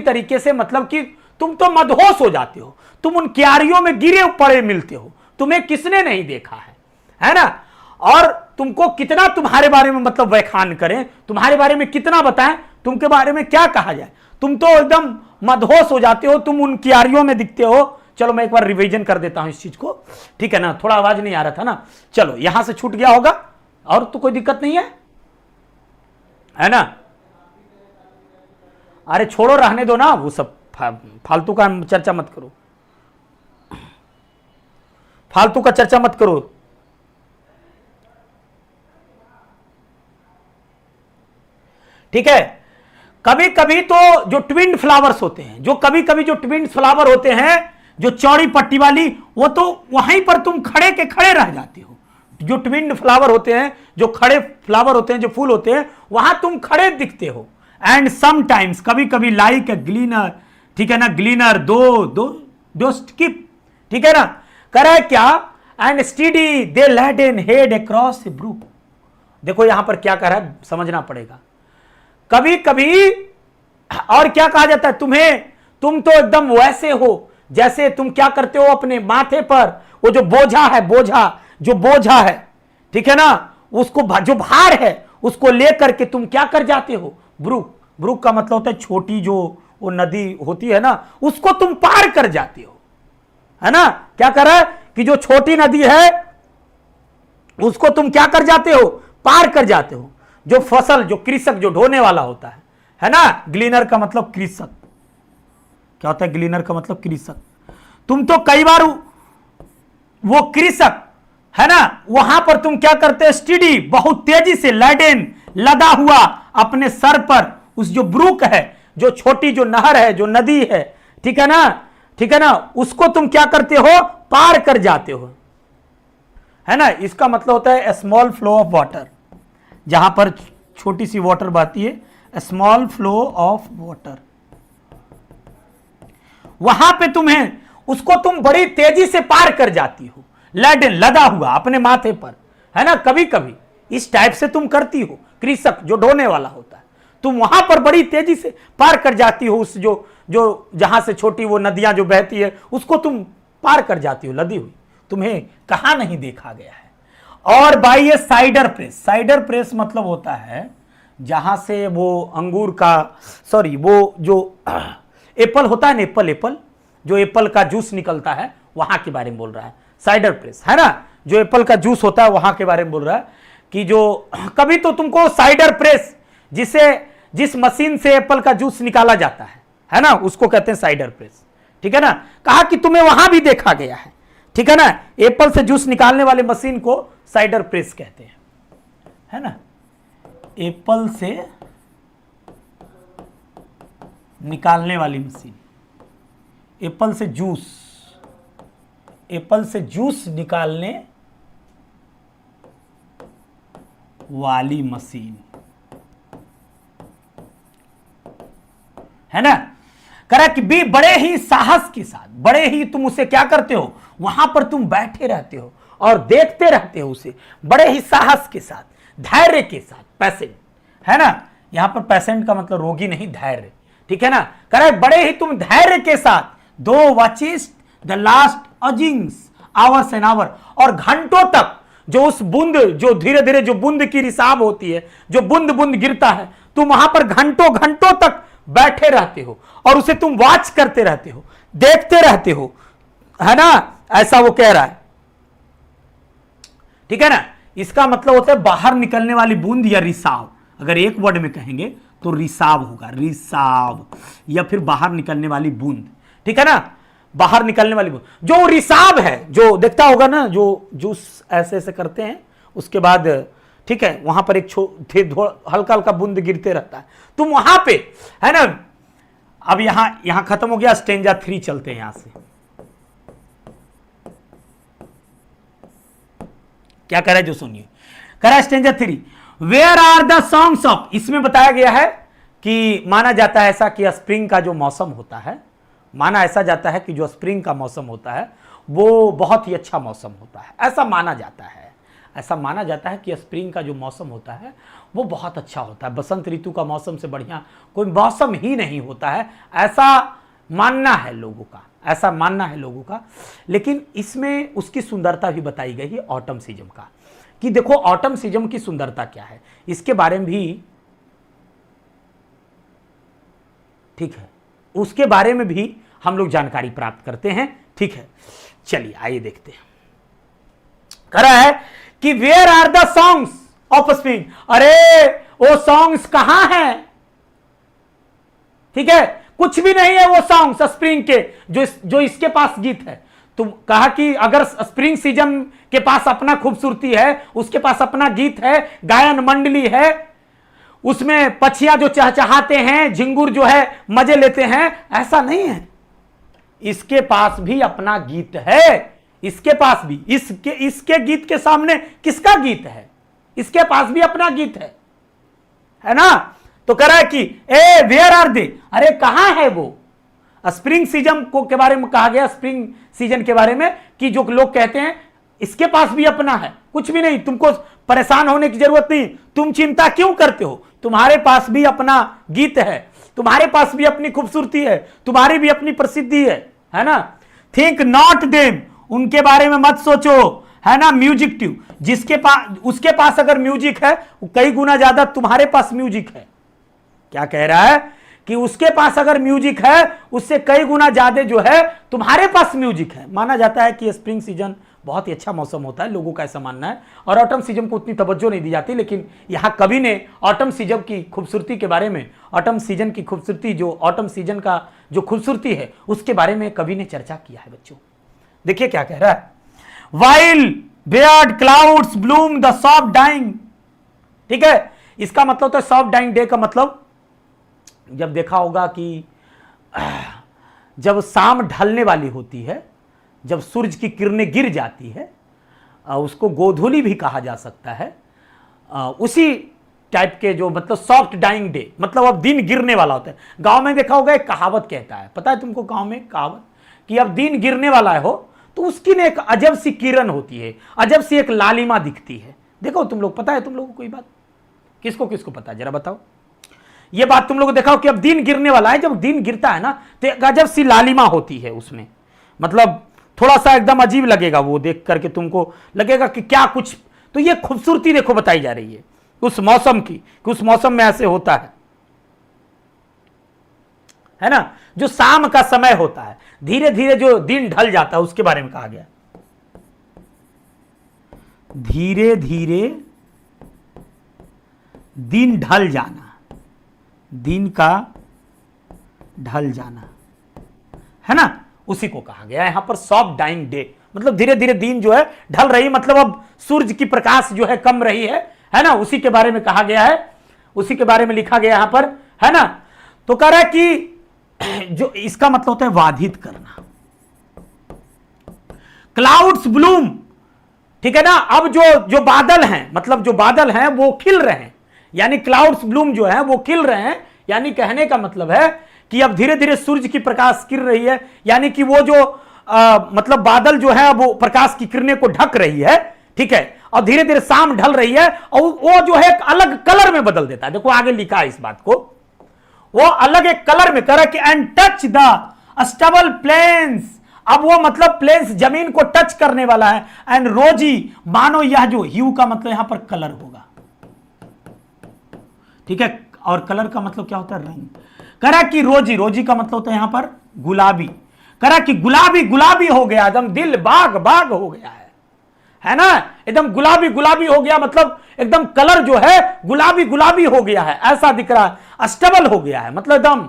तरीके से मतलब कि तुम तो मदहोश हो जाते हो, तुम उन क्यारियों में गिरे पड़े मिलते हो, तुम्हें किसने नहीं देखा है ना, और तुमको कितना तुम्हारे बारे में मतलब व्याख्यान करें, तुम्हारे बारे में कितना बताएं, तुमके बारे में क्या कहा जाए, तुम तो एकदम मदहोश हो जाते हो, तुम उन क्यारियों में दिखते हो। चलो मैं एक बार रिवीजन कर देता हूं इस चीज को, ठीक है ना, थोड़ा आवाज नहीं आ रहा था ना, चलो यहां से छूट गया होगा, और तो कोई दिक्कत नहीं है ना, अरे छोड़ो, रहने दो ना, वो सब फालतू का चर्चा मत करो, फालतू का चर्चा मत करो। ठीक है, कभी कभी तो जो ट्विन फ्लावर्स होते हैं, जो कभी कभी जो ट्विन फ्लावर होते हैं, जो चौड़ी पट्टी वाली, वो तो वहीं पर तुम खड़े के खड़े रह जाते हो, जो ट्विन फ्लावर होते हैं, जो खड़े फ्लावर होते हैं, जो फूल होते हैं, वहां तुम खड़े दिखते हो। एंड समटाइम्स, कभी कभी लाइक ए ग्लीनर, ठीक है ना, ग्लीनर दो स्किप, ठीक है ना, करे क्या, and steady thy laden head across a brook, देखो यहां पर क्या कर रहा है समझना पड़ेगा, कभी कभी, और क्या कहा जाता है तुम्हें, तुम तो एकदम वैसे हो जैसे तुम क्या करते हो, अपने माथे पर वो जो बोझा है, ठीक है ना, उसको जो भार है उसको लेकर के तुम क्या कर जाते हो, ब्रुक का मतलब होता है छोटी जो वो नदी होती है ना, उसको तुम पार कर जाते हो, है ना, क्या कर रहा है कि जो छोटी नदी है उसको तुम क्या कर जाते हो, पार कर जाते हो, जो फसल, जो कृषक, जो ढोने वाला होता है ना, ग्लीनर का मतलब कृषक, क्या होता है ग्लीनर का मतलब कृषक, तुम तो कई बार वो कृषक, है ना, वहां पर तुम क्या करते हैं, स्टडी, बहुत तेजी से, लैडेन, लदा हुआ अपने सर पर, उस जो ब्रुक है, जो छोटी जो नहर है, जो नदी है, ठीक है ना, उसको तुम क्या करते हो, पार कर जाते हो, है ना, इसका मतलब होता है स्मॉल फ्लो ऑफ वाटर, जहां पर छोटी सी वाटर बहती है, स्मॉल फ्लो ऑफ वाटर, वहां पे तुम्हें उसको तुम बड़ी तेजी से पार कर जाती हो, लैडेन, लदा हुआ अपने माथे पर, है ना, कभी कभी इस टाइप से तुम करती हो, कृषक जो ढोने वाला होता है, तुम वहां पर बड़ी तेजी से पार कर जाती हो, उस जो जहां से छोटी वो नदियां जो बहती है उसको तुम पार कर जाती हो, लदी हुई, तुम्हें कहां नहीं देखा गया है। और by A cider press, cider press मतलब होता है जहां से वो अंगूर का, सॉरी, वो जो एप्पल होता है ना, एप्पल जो एप्पल का जूस निकलता है, वहां के बारे में बोल रहा है साइडर प्रेस, है ना, जो एप्पल का जूस होता है वहां के बारे में बोल रहा है कि जो कभी तो तुमको साइडर प्रेस, जिस मशीन से एप्पल का जूस निकाला जाता है ना, उसको कहते हैं साइडर प्रेस, ठीक है ना, कहा कि तुम्हें वहां भी देखा गया है, ठीक है ना, एप्पल से जूस निकालने वाले मशीन को साइडर प्रेस कहते हैं, है ना, एप्पल से निकालने वाली मशीन, एप्पल से जूस निकालने वाली मशीन, है ना, कह रहा है कि भी बड़े ही साहस के साथ, बड़े ही तुम उसे क्या करते हो, वहां पर तुम बैठे रहते हो और देखते रहते हो उसे बड़े ही साहस के साथ, धैर्य के साथ, पेशेंट है ना, यहां पर पेशेंट का मतलब रोगी नहीं, धैर्य, ठीक है ना। कह रहा है बड़े ही तुम धैर्य के साथ दो watches the last oozings hours an hour, और घंटों तक जो उस बूंद, जो धीरे धीरे जो बूंद की रिसाव होती है, जो बूंद बूंद गिरता है, तुम वहां पर घंटों घंटों तक बैठे रहते हो और उसे तुम वॉच करते रहते हो, देखते रहते हो, है ना, ऐसा वो कह रहा है, ठीक है ना। इसका मतलब होता है बाहर निकलने वाली बूंद या रिसाव, अगर एक वर्ड में कहेंगे तो रिसाव होगा, रिसाव, या फिर बाहर निकलने वाली बूंद, ठीक है ना, बाहर निकलने वाली बूंद। जो रिसाव है, जो देखता होगा ना, जो जूस ऐसे ऐसे करते हैं उसके बाद, ठीक है, वहां पर एक हल्का हल्का बूंद गिरते रहता है, तुम वहां पे, है ना। अब यहां खत्म हो गया, स्टेंजा 3 चलते हैं यहां से। क्या कह रहा है जो सुनिए, कह रहा है stanza 3, where are the songs of, इसमें बताया गया है कि माना जाता है ऐसा कि स्प्रिंग का जो मौसम होता है, माना ऐसा जाता है कि जो स्प्रिंग का मौसम होता है वो बहुत ही अच्छा मौसम होता है, ऐसा माना जाता है, ऐसा माना जाता है कि स्प्रिंग का जो मौसम होता है वो बहुत अच्छा होता है, बसंत ऋतु का मौसम से बढ़िया कोई मौसम ही नहीं होता है, ऐसा मानना है लोगों का, ऐसा मानना है लोगों का। लेकिन इसमें उसकी सुंदरता भी बताई गई है ऑटम सीजन का, कि देखो ऑटम सीजन की सुंदरता क्या है, इसके बारे में भी, ठीक है, उसके बारे में भी हम लोग जानकारी प्राप्त करते हैं, ठीक है। चलिए आइए देखते हैं, कह रहा है कि where are the songs of spring, अरे वो सॉन्ग्स कहां हैं, ठीक है, कुछ भी नहीं है वो सॉन्ग्स स्प्रिंग के, जो इसके पास गीत है। तुम कहा कि अगर स्प्रिंग सीजन के पास अपना खूबसूरती है, उसके पास अपना गीत है, गायन मंडली है, उसमें पक्षियां जो चहचहाते हैं, झिंगुर जो है मजे लेते हैं, ऐसा नहीं है, इसके पास भी अपना गीत है, इसके पास भी, इसके गीत के सामने किसका गीत है, इसके पास भी अपना गीत है ना। तो कह रहा है कि ए वेयर आर दे, अरे कहां है वो, स्प्रिंग सीजन को के बारे में कहा गया, स्प्रिंग सीजन के बारे में, कि जो लोग कहते हैं इसके पास भी अपना है, कुछ भी नहीं, तुमको परेशान होने की जरूरत नहीं, तुम चिंता क्यों करते हो, तुम्हारे पास भी अपना गीत है, तुम्हारे पास भी अपनी खूबसूरती है, तुम्हारी भी अपनी प्रसिद्धि है ना। थिंक नॉट देम, उनके बारे में मत सोचो, है ना। म्यूजिक ट्यूब, जिसके पास, उसके पास अगर म्यूजिक है, कई गुना ज्यादा तुम्हारे पास म्यूजिक है। क्या कह रहा है कि उसके पास अगर म्यूजिक है, उससे कई गुना ज्यादा जो है तुम्हारे पास म्यूजिक है। माना जाता है कि स्प्रिंग सीजन बहुत ही अच्छा मौसम होता है, लोगों का ऐसा मानना है, और ऑटम सीजन को उतनी तवज्जो नहीं दी जाती, लेकिन यहां कवि ने ऑटम सीजन की खूबसूरती के बारे में, ऑटम सीजन की खूबसूरती, जो ऑटम सीजन का जो खूबसूरती है उसके बारे में कवि ने चर्चा किया है बच्चों। देखिए क्या कह रहा है, while barred clouds bloom the soft dying, ठीक है, इसका मतलब होता है सॉफ्ट डाइंग डे का मतलब, जब देखा होगा कि जब शाम ढलने वाली होती है, जब सूरज की किरणें गिर जाती है, उसको गोधूली भी कहा जा सकता है, उसी टाइप के जो मतलब सॉफ्ट डाइंग डे, मतलब अब दिन गिरने वाला होता है। गांव में देखा होगा एक कहावत कहता है, पता है तुमको गांव में कहावत, कि अब दिन गिरने वाला है हो तो उसकी ने एक अजब सी किरण होती है, अजब सी एक लालिमा दिखती है। देखो तुम लोग, पता है तुम लोगों को कोई बात, किसको किसको पता है जरा बताओ, ये बात तुम लोग देखा हो कि अब दिन गिरने वाला है, जब दिन गिरता है ना तो एक अजब सी लालिमा होती है उसमें, मतलब थोड़ा सा एकदम अजीब लगेगा वो देख करके, तुमको लगेगा कि क्या कुछ, तो ये खूबसूरती देखो बताई जा रही है उस मौसम की, कि उस मौसम में ऐसे होता है ना। जो शाम का समय होता है, धीरे धीरे जो दिन ढल जाता है, उसके बारे में कहा गया, धीरे धीरे दिन ढल जाना, दिन का ढल जाना, है ना, उसी को कहा गया यहां पर सॉफ्ट डाइंग डे, मतलब धीरे धीरे दिन जो है ढल रही, मतलब अब सूरज की प्रकाश जो है कम रही है ना, उसी के बारे में कहा गया है, उसी के बारे में लिखा गया यहां पर, है ना। तो कह रहा है कि जो इसका मतलब होता है बाधित करना, क्लाउड्स ब्लूम, ठीक है ना। अब जो बादल हैं, मतलब जो बादल हैं वो खिल रहे हैं, यानी क्लाउड्स ब्लूम जो है वो खिल रहे हैं, यानी कहने का मतलब है कि अब धीरे धीरे सूर्य की प्रकाश गिर रही है, यानी कि वो जो मतलब बादल जो है वो प्रकाश की किरणें को ढक रही है, ठीक है, और धीरे धीरे शाम ढल रही है और वो जो है एक अलग कलर में बदल देता है। देखो आगे लिखा है इस बात को, वो अलग एक कलर में करा कि and touch the stubble plains, अब वो मतलब प्लेन्स जमीन को टच करने वाला है, एंड रोजी, मानो यह जो ह्यू का मतलब यहां पर कलर होगा, ठीक है, और कलर का मतलब क्या होता है, रंग। करा कि रोजी, रोजी का मतलब होता है यहां पर गुलाबी, करा कि गुलाबी गुलाबी हो गया, एकदम दिल बाग बाग हो गया है ना, एकदम गुलाबी गुलाबी हो गया, मतलब एकदम कलर जो है गुलाबी गुलाबी हो गया है, ऐसा दिख रहा है, अस्टेबल हो गया है, मतलब एकदम,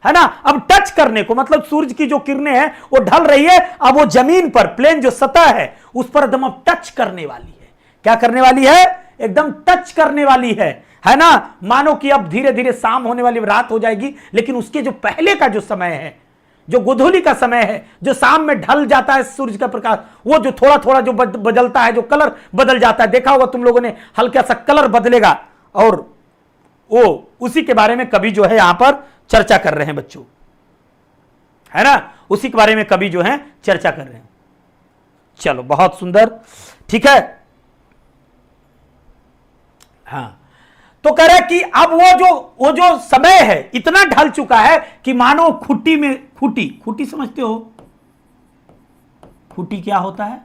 है ना। अब टच करने को मतलब सूरज की जो किरणें हैं वो ढल रही है, अब वो जमीन पर प्लेन जो सतह है उस पर एकदम अब टच करने वाली है। क्या करने वाली है, एकदम टच करने वाली है ना। मानो कि अब धीरे धीरे शाम होने वाली, रात हो जाएगी, लेकिन उसके जो पहले का जो समय है, जो गोधूली का समय है, जो शाम में ढल जाता है सूरज का प्रकाश, वो जो थोड़ा थोड़ा जो बदलता है, जो कलर बदल जाता है, देखा होगा तुम लोगों ने, हल्का सा कलर बदलेगा, और वो उसी के बारे में कवि जो है यहां पर चर्चा कर रहे हैं बच्चों, है ना, उसी के बारे में कवि जो है चर्चा कर रहे हैं। चलो बहुत सुंदर, ठीक है। हाँ, तो कह रहे कि अब वो जो समय है इतना ढल चुका है कि मानो खुट्टी में, खुट्टी समझते हो, खुट्टी क्या होता है,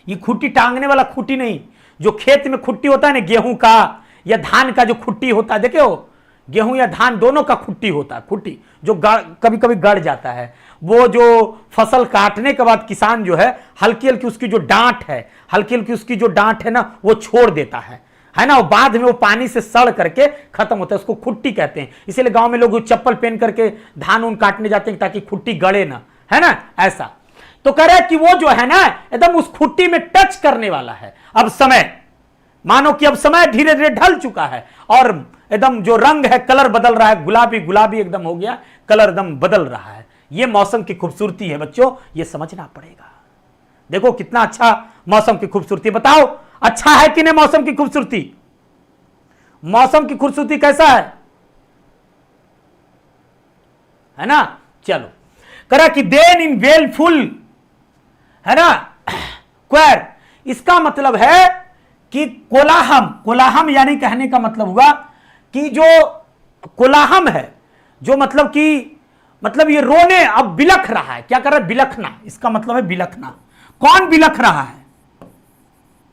ये खुट्टी टांगने वाला खुट्टी नहीं, जो खेत में खुट्टी होता है ना, गेहूं का या धान का जो खुट्टी होता है, देखे हो, गेहूं या धान दोनों का खुट्टी होता है, खुट्टी जो कभी कभी गड़ जाता है, वो जो फसल काटने के बाद किसान जो है हल्की हल्की उसकी जो डांट है, हल्की हल्की उसकी जो डांट है ना, वो छोड़ देता है ना, वो बाद में वो पानी से सड़ करके खत्म होता है, उसको खुट्टी कहते हैं। इसीलिए गांव में लोग चप्पल पहन करके धान उन काटने जाते हैं ताकि खुट्टी गड़े ना, है ना, ऐसा। तो कह रहे कि वो जो है ना एकदम उस खुट्टी में टच करने वाला है अब समय, मानो कि अब समय धीरे धीरे ढल चुका है और एकदम जो रंग है कलर बदल रहा है, गुलाबी गुलाबी एकदम हो गया, कलर एकदम बदल रहा है। ये मौसम की खूबसूरती है बच्चों, ये समझना पड़ेगा। देखो कितना अच्छा मौसम की खूबसूरती, बताओ अच्छा है कि नहीं मौसम की खूबसूरती, मौसम की खूबसूरती कैसा है ना। चलो करा कि देन इन वेलफुल, है ना, क्वेर, इसका मतलब है कि कोलाहम यानी कहने का मतलब हुआ कि जो कोलाहम है, जो मतलब ये रोने अब बिलख रहा है, क्या कर रहा है, बिलखना, इसका मतलब है बिलखना। कौन बिलख रहा है,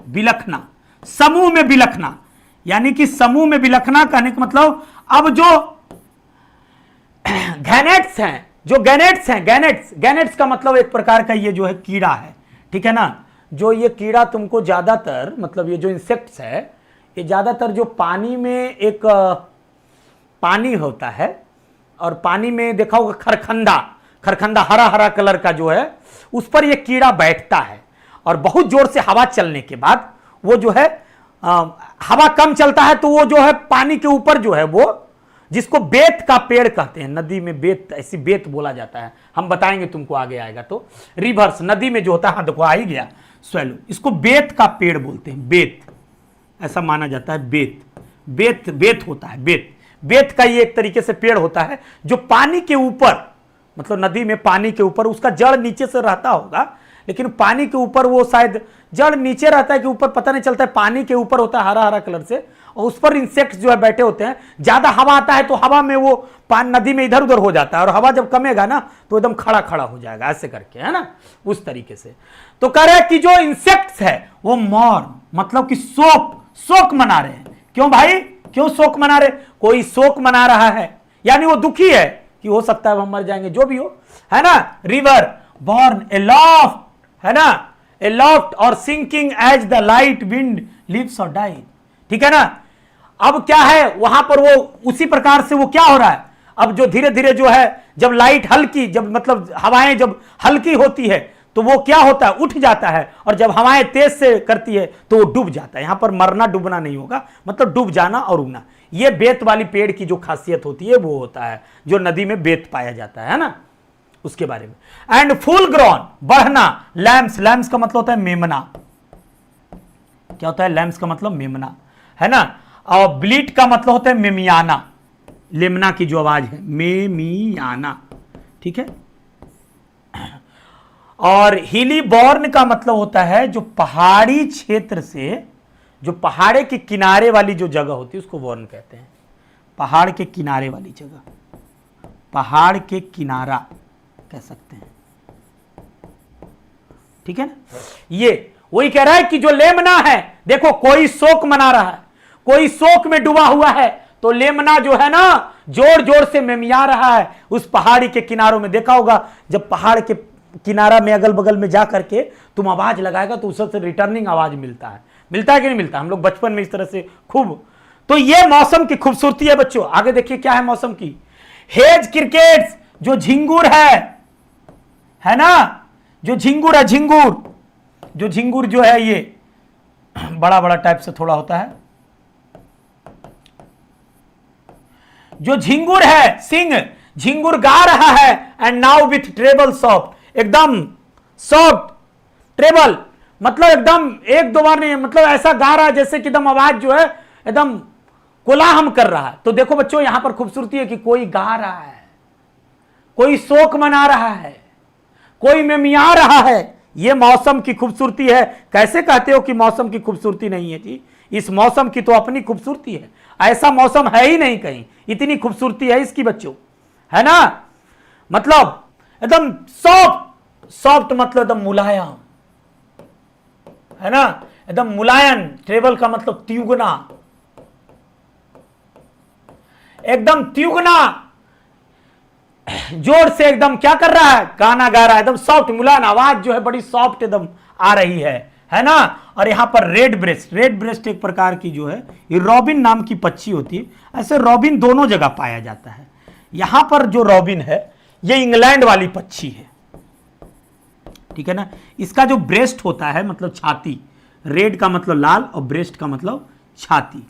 बिलखना, समूह में बिलखना, यानी कि समूह में बिलखना कहने का मतलब अब जो गैनेट्स हैं, जो गैनेट्स का मतलब एक प्रकार का ये जो है कीड़ा है, ठीक है ना, जो ये कीड़ा तुमको ज्यादातर मतलब ये जो इंसेक्ट्स है, ये ज्यादातर जो पानी में एक पानी होता है, और पानी में देखा होगा खरखंदा हरा हरा कलर का जो है, उस पर ये कीड़ा बैठता है, और बहुत जोर से हवा चलने के बाद वो जो है हवा कम चलता है तो वो जो है पानी के ऊपर जो है वो, जिसको बेत का पेड़ कहते हैं, नदी में बेत, ऐसी बेत बोला जाता है, हम बताएंगे तुमको आगे आएगा तो, रिवर्स नदी में जो होता है, हाँ देखो आ ही गया स्वेलो, इसको बेत का पेड़ बोलते हैं, बेत ऐसा माना जाता है, बेत होता है, बेत का ये एक तरीके से पेड़ होता है जो पानी के ऊपर, मतलब नदी में पानी के ऊपर, उसका जड़ नीचे से रहता होगा, लेकिन पानी के ऊपर वो शायद जड़ नीचे रहता है कि ऊपर पता नहीं चलता है, पानी के ऊपर होता है हरा हरा कलर से, और उस पर इंसेक्ट्स जो है बैठे होते हैं। ज्यादा हवा आता है तो हवा में वो पानी नदी में इधर उधर हो जाता है, और हवा जब कमेगा ना तो एकदम खड़ा हो जाएगा ऐसे करके, है ना, उस तरीके से। तो कह रहे हैं कि जो इंसेक्ट्स है वो मौन, मतलब कि शोक मना रहे हैं। क्यों भाई, क्यों शोक मना रहे, कोई शोक मना रहा है, यानी वो दुखी है कि हो सकता है हम मर जाएंगे, जो भी हो, है ना। रिवर बॉर्न एलॉफ्ट, है ना, aloft or sinking as the light wind lives or dies, ठीक है ना। अब क्या है वहां पर, वो उसी प्रकार से वो क्या हो रहा है, अब जो धीरे धीरे जो है, जब लाइट हल्की, जब मतलब हवाएं जब हल्की होती है तो वो क्या होता है, उठ जाता है, और जब हवाएं तेज से करती है तो वो डूब जाता है। यहां पर मरना डूबना नहीं होगा, मतलब डूब जाना और उगना। ये बेत वाली पेड़ की जो खासियत होती है वो होता है, जो नदी में बेत पाया जाता है ना, उसके बारे में। एंड फुल ग्रोन, बढ़ना, लैम्स का मतलब होता है मेमना, क्या होता है, लैम्स का मतलब मेमना, है ना, और ब्लीट का मतलब होता है मेमियाना, लेमना की जो आवाज है, मे मी आना, ठीक है। और हिली बॉर्न का मतलब होता है जो पहाड़ी क्षेत्र से, जो पहाड़े के किनारे वाली जो जगह होती है उसको बॉर्न कहते हैं। पहाड़ के किनारे वाली जगह, पहाड़ के किनारा कह सकते हैं, ठीक है ना। ये वही कह रहा है कि जो लेमना है, देखो कोई शोक मना रहा है, कोई शोक में डूबा हुआ है, तो लेमना जो है ना जोर जोर से मेमिया रहा है उस पहाड़ी के किनारों में। देखा होगा जब पहाड़ के किनारा में अगल बगल में जा करके तुम आवाज लगाएगा तो उससे रिटर्निंग आवाज मिलता है कि नहीं मिलता। हम लोग बचपन में इस तरह से खूब। तो ये मौसम की खूबसूरती है बच्चों। आगे देखिए क्या है मौसम की। हेज क्रिकेट्स, जो झिंगुर है ना, जो झिंगुर है, जो झिंगुर जो है ये बड़ा बड़ा टाइप से थोड़ा होता है। जो झिंगुर है, सिंह, झिंगुर गा रहा है, and now with treble soft, एकदम सॉफ्ट ट्रेबल, मतलब एकदम एक दो बार नहीं, मतलब ऐसा गा रहा है जैसे कि एकदम आवाज जो है एकदम कोलाहल कर रहा है। तो देखो बच्चों यहां पर खूबसूरती है कि कोई गा रहा है, कोई शोक मना रहा है, कोई मेमिया रहा है। यह मौसम की खूबसूरती है। कैसे कहते हो कि मौसम की खूबसूरती नहीं है जी? इस मौसम की तो अपनी खूबसूरती है। ऐसा मौसम है ही नहीं कहीं, इतनी खूबसूरती है इसकी बच्चों, है ना। मतलब एकदम सॉफ्ट, सॉफ्ट मतलब एकदम मुलायम, है ना, एकदम मुलायम। ट्रेबल का मतलब त्युगना, एकदम त्युगना, जोर से एकदम क्या कर रहा है, गाना गा रहा है, एकदम सॉफ्ट मुलायम आवाज जो है बड़ी सॉफ्ट एकदम आ रही है ना। और यहां पर रेड ब्रेस्ट, रेड ब्रेस्ट एक प्रकार की जो है ये रॉबिन नाम की पक्षी होती है। ऐसे रॉबिन दोनों जगह पाया जाता है। यहां पर जो रॉबिन है ये इंग्लैंड वाली पक्षी है, ठीक है ना। इसका जो ब्रेस्ट होता है मतलब छाती, रेड का मतलब लाल और ब्रेस्ट का मतलब छाती,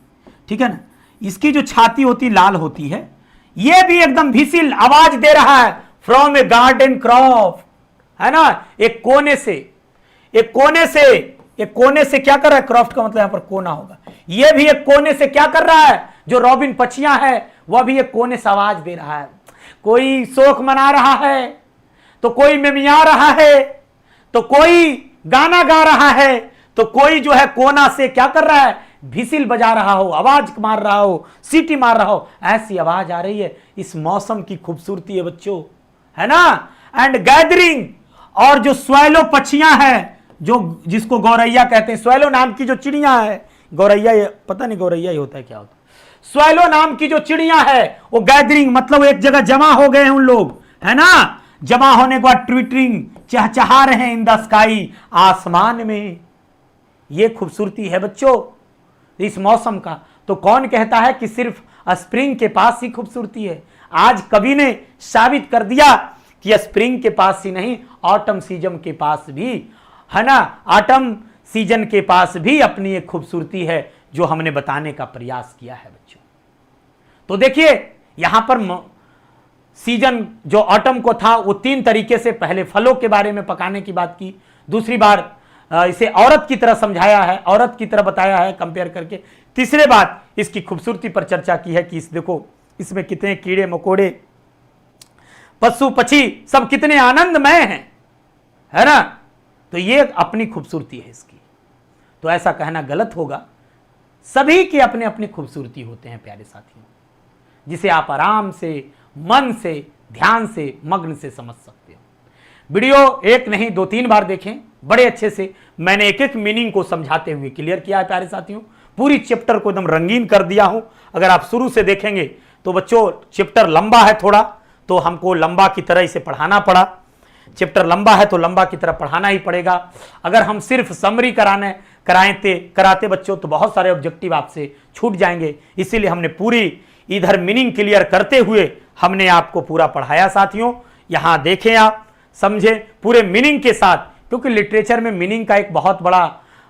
ठीक है ना। इसकी जो छाती होती लाल होती है। ये भी एकदम भिसिल आवाज दे रहा है फ्रॉम ए गार्डन क्रॉफ्ट, है ना। एक कोने से, एक कोने से, एक कोने से क्या कर रहा है, क्रॉफ्ट का मतलब यहां पर कोना होगा। यह भी एक कोने से क्या कर रहा है, जो रॉबिन पक्षियां है वह भी एक कोने से आवाज दे रहा है। कोई शोक मना रहा है, तो कोई मेमिया रहा है, तो कोई गाना गा रहा है, तो कोई जो है कोना से क्या कर रहा है, भिसिल बजा रहा हो, आवाज मार रहा हो, सीटी मार रहा हो, ऐसी आवाज आ रही है। इस मौसम की खूबसूरती है बच्चों, है ना। एंड गैदरिंग, और जो स्वैलो पक्षियां हैं, जो जिसको गौरैया कहते हैं, स्वैलो नाम की जो चिड़िया है, गौरैया पता नहीं गौरैया ही होता है क्या होता है। स्वैलो नाम की जो चिड़िया है वो गैदरिंग मतलब एक जगह जमा हो गए हैं उन लोग, है ना। जमा होने के बाद ट्विटरिंग, चहचहा रहे हैं इन द स्काई, आसमान में। ये खूबसूरती है बच्चों इस मौसम का। तो कौन कहता है कि सिर्फ स्प्रिंग के पास ही खूबसूरती है? आज कवि ने साबित कर दिया कि स्प्रिंग के पास ही नहीं, ऑटम सीजन के पास भी, है ना, ऑटम सीजन के पास भी अपनी एक खूबसूरती है जो हमने बताने का प्रयास किया है बच्चों। तो देखिए यहां पर सीजन जो ऑटम को था वो तीन तरीके से, पहले फलों के बारे में पकाने की बात की, दूसरी बार इसे औरत की तरह समझाया है, औरत की तरह बताया है कंपेयर करके, तीसरे बात इसकी खूबसूरती पर चर्चा की है कि इस देखो इसमें कितने कीड़े मकोड़े, पशु पक्षी सब कितने आनंदमय हैं, है ना। तो ये अपनी खूबसूरती है इसकी। तो ऐसा कहना गलत होगा। सभी की अपने अपनी खूबसूरती होते हैं प्यारे साथियों, जिसे आप आराम से, मन से, ध्यान से, मग्न से समझ सकते हो। वीडियो एक नहीं 2-3 बार देखें, बड़े अच्छे से मैंने एक एक मीनिंग को समझाते हुए क्लियर किया है प्यारे साथियों। पूरी चैप्टर को एकदम रंगीन कर दिया हूं। अगर आप शुरू से देखेंगे तो बच्चों चैप्टर लंबा है थोड़ा, तो हमको लंबा की तरह इसे पढ़ाना पड़ा। चैप्टर लंबा है तो लंबा की तरह पढ़ाना ही पड़ेगा। अगर हम सिर्फ समरी कराते बच्चों तो बहुत सारे ऑब्जेक्टिव आपसे छूट जाएंगे। इसीलिए हमने पूरी इधर मीनिंग क्लियर करते हुए हमने आपको पूरा पढ़ाया साथियों। यहां देखें, आप समझें पूरे मीनिंग के साथ, क्योंकि लिटरेचर में मीनिंग का एक बहुत बड़ा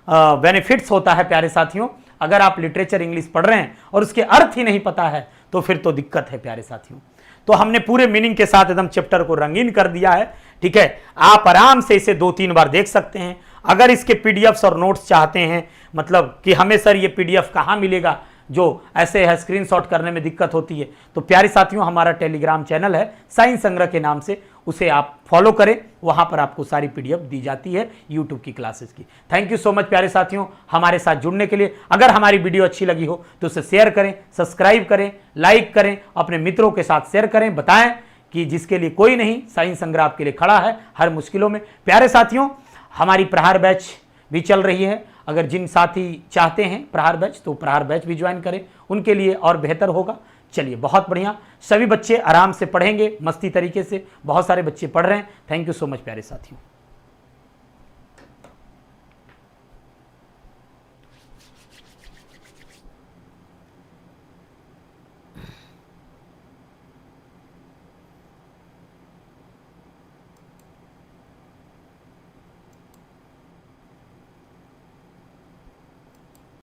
बेनिफिट्स होता है प्यारे साथियों। अगर आप लिटरेचर इंग्लिश पढ़ रहे हैं और उसके अर्थ ही नहीं पता है तो फिर तो दिक्कत है प्यारे साथियों। तो हमने पूरे मीनिंग के साथ एकदम चैप्टर को रंगीन कर दिया है, ठीक है। आप आराम से इसे 2-3 बार देख सकते हैं। अगर इसके पीडीएफ्स और नोट्स चाहते हैं, मतलब कि हमें सर ये पीडीएफ कहाँ मिलेगा, जो ऐसे है स्क्रीनशॉट करने में दिक्कत होती है, तो प्यारे साथियों हमारा टेलीग्राम चैनल है साइंस संग्रह के नाम से, उसे आप फॉलो करें, वहां पर आपको सारी पीडीएफ दी जाती है यूट्यूब की क्लासेस की। थैंक यू सो मच प्यारे साथियों हमारे साथ जुड़ने के लिए। अगर हमारी वीडियो अच्छी लगी हो तो उसे शेयर करें, सब्सक्राइब करें, लाइक करें, अपने मित्रों के साथ शेयर करें, बताएं कि जिसके लिए कोई नहीं साइंस संग्रह आपके लिए खड़ा है हर मुश्किलों में। प्यारे साथियों हमारी प्रहार बैच भी चल रही है, अगर जिन साथी चाहते हैं प्रहार बैच तो प्रहार बैच भी ज्वाइन करें, उनके लिए और बेहतर होगा। चलिए बहुत बढ़िया, सभी बच्चे आराम से पढ़ेंगे मस्ती तरीके से, बहुत सारे बच्चे पढ़ रहे हैं। थैंक यू सो मच प्यारे साथियों।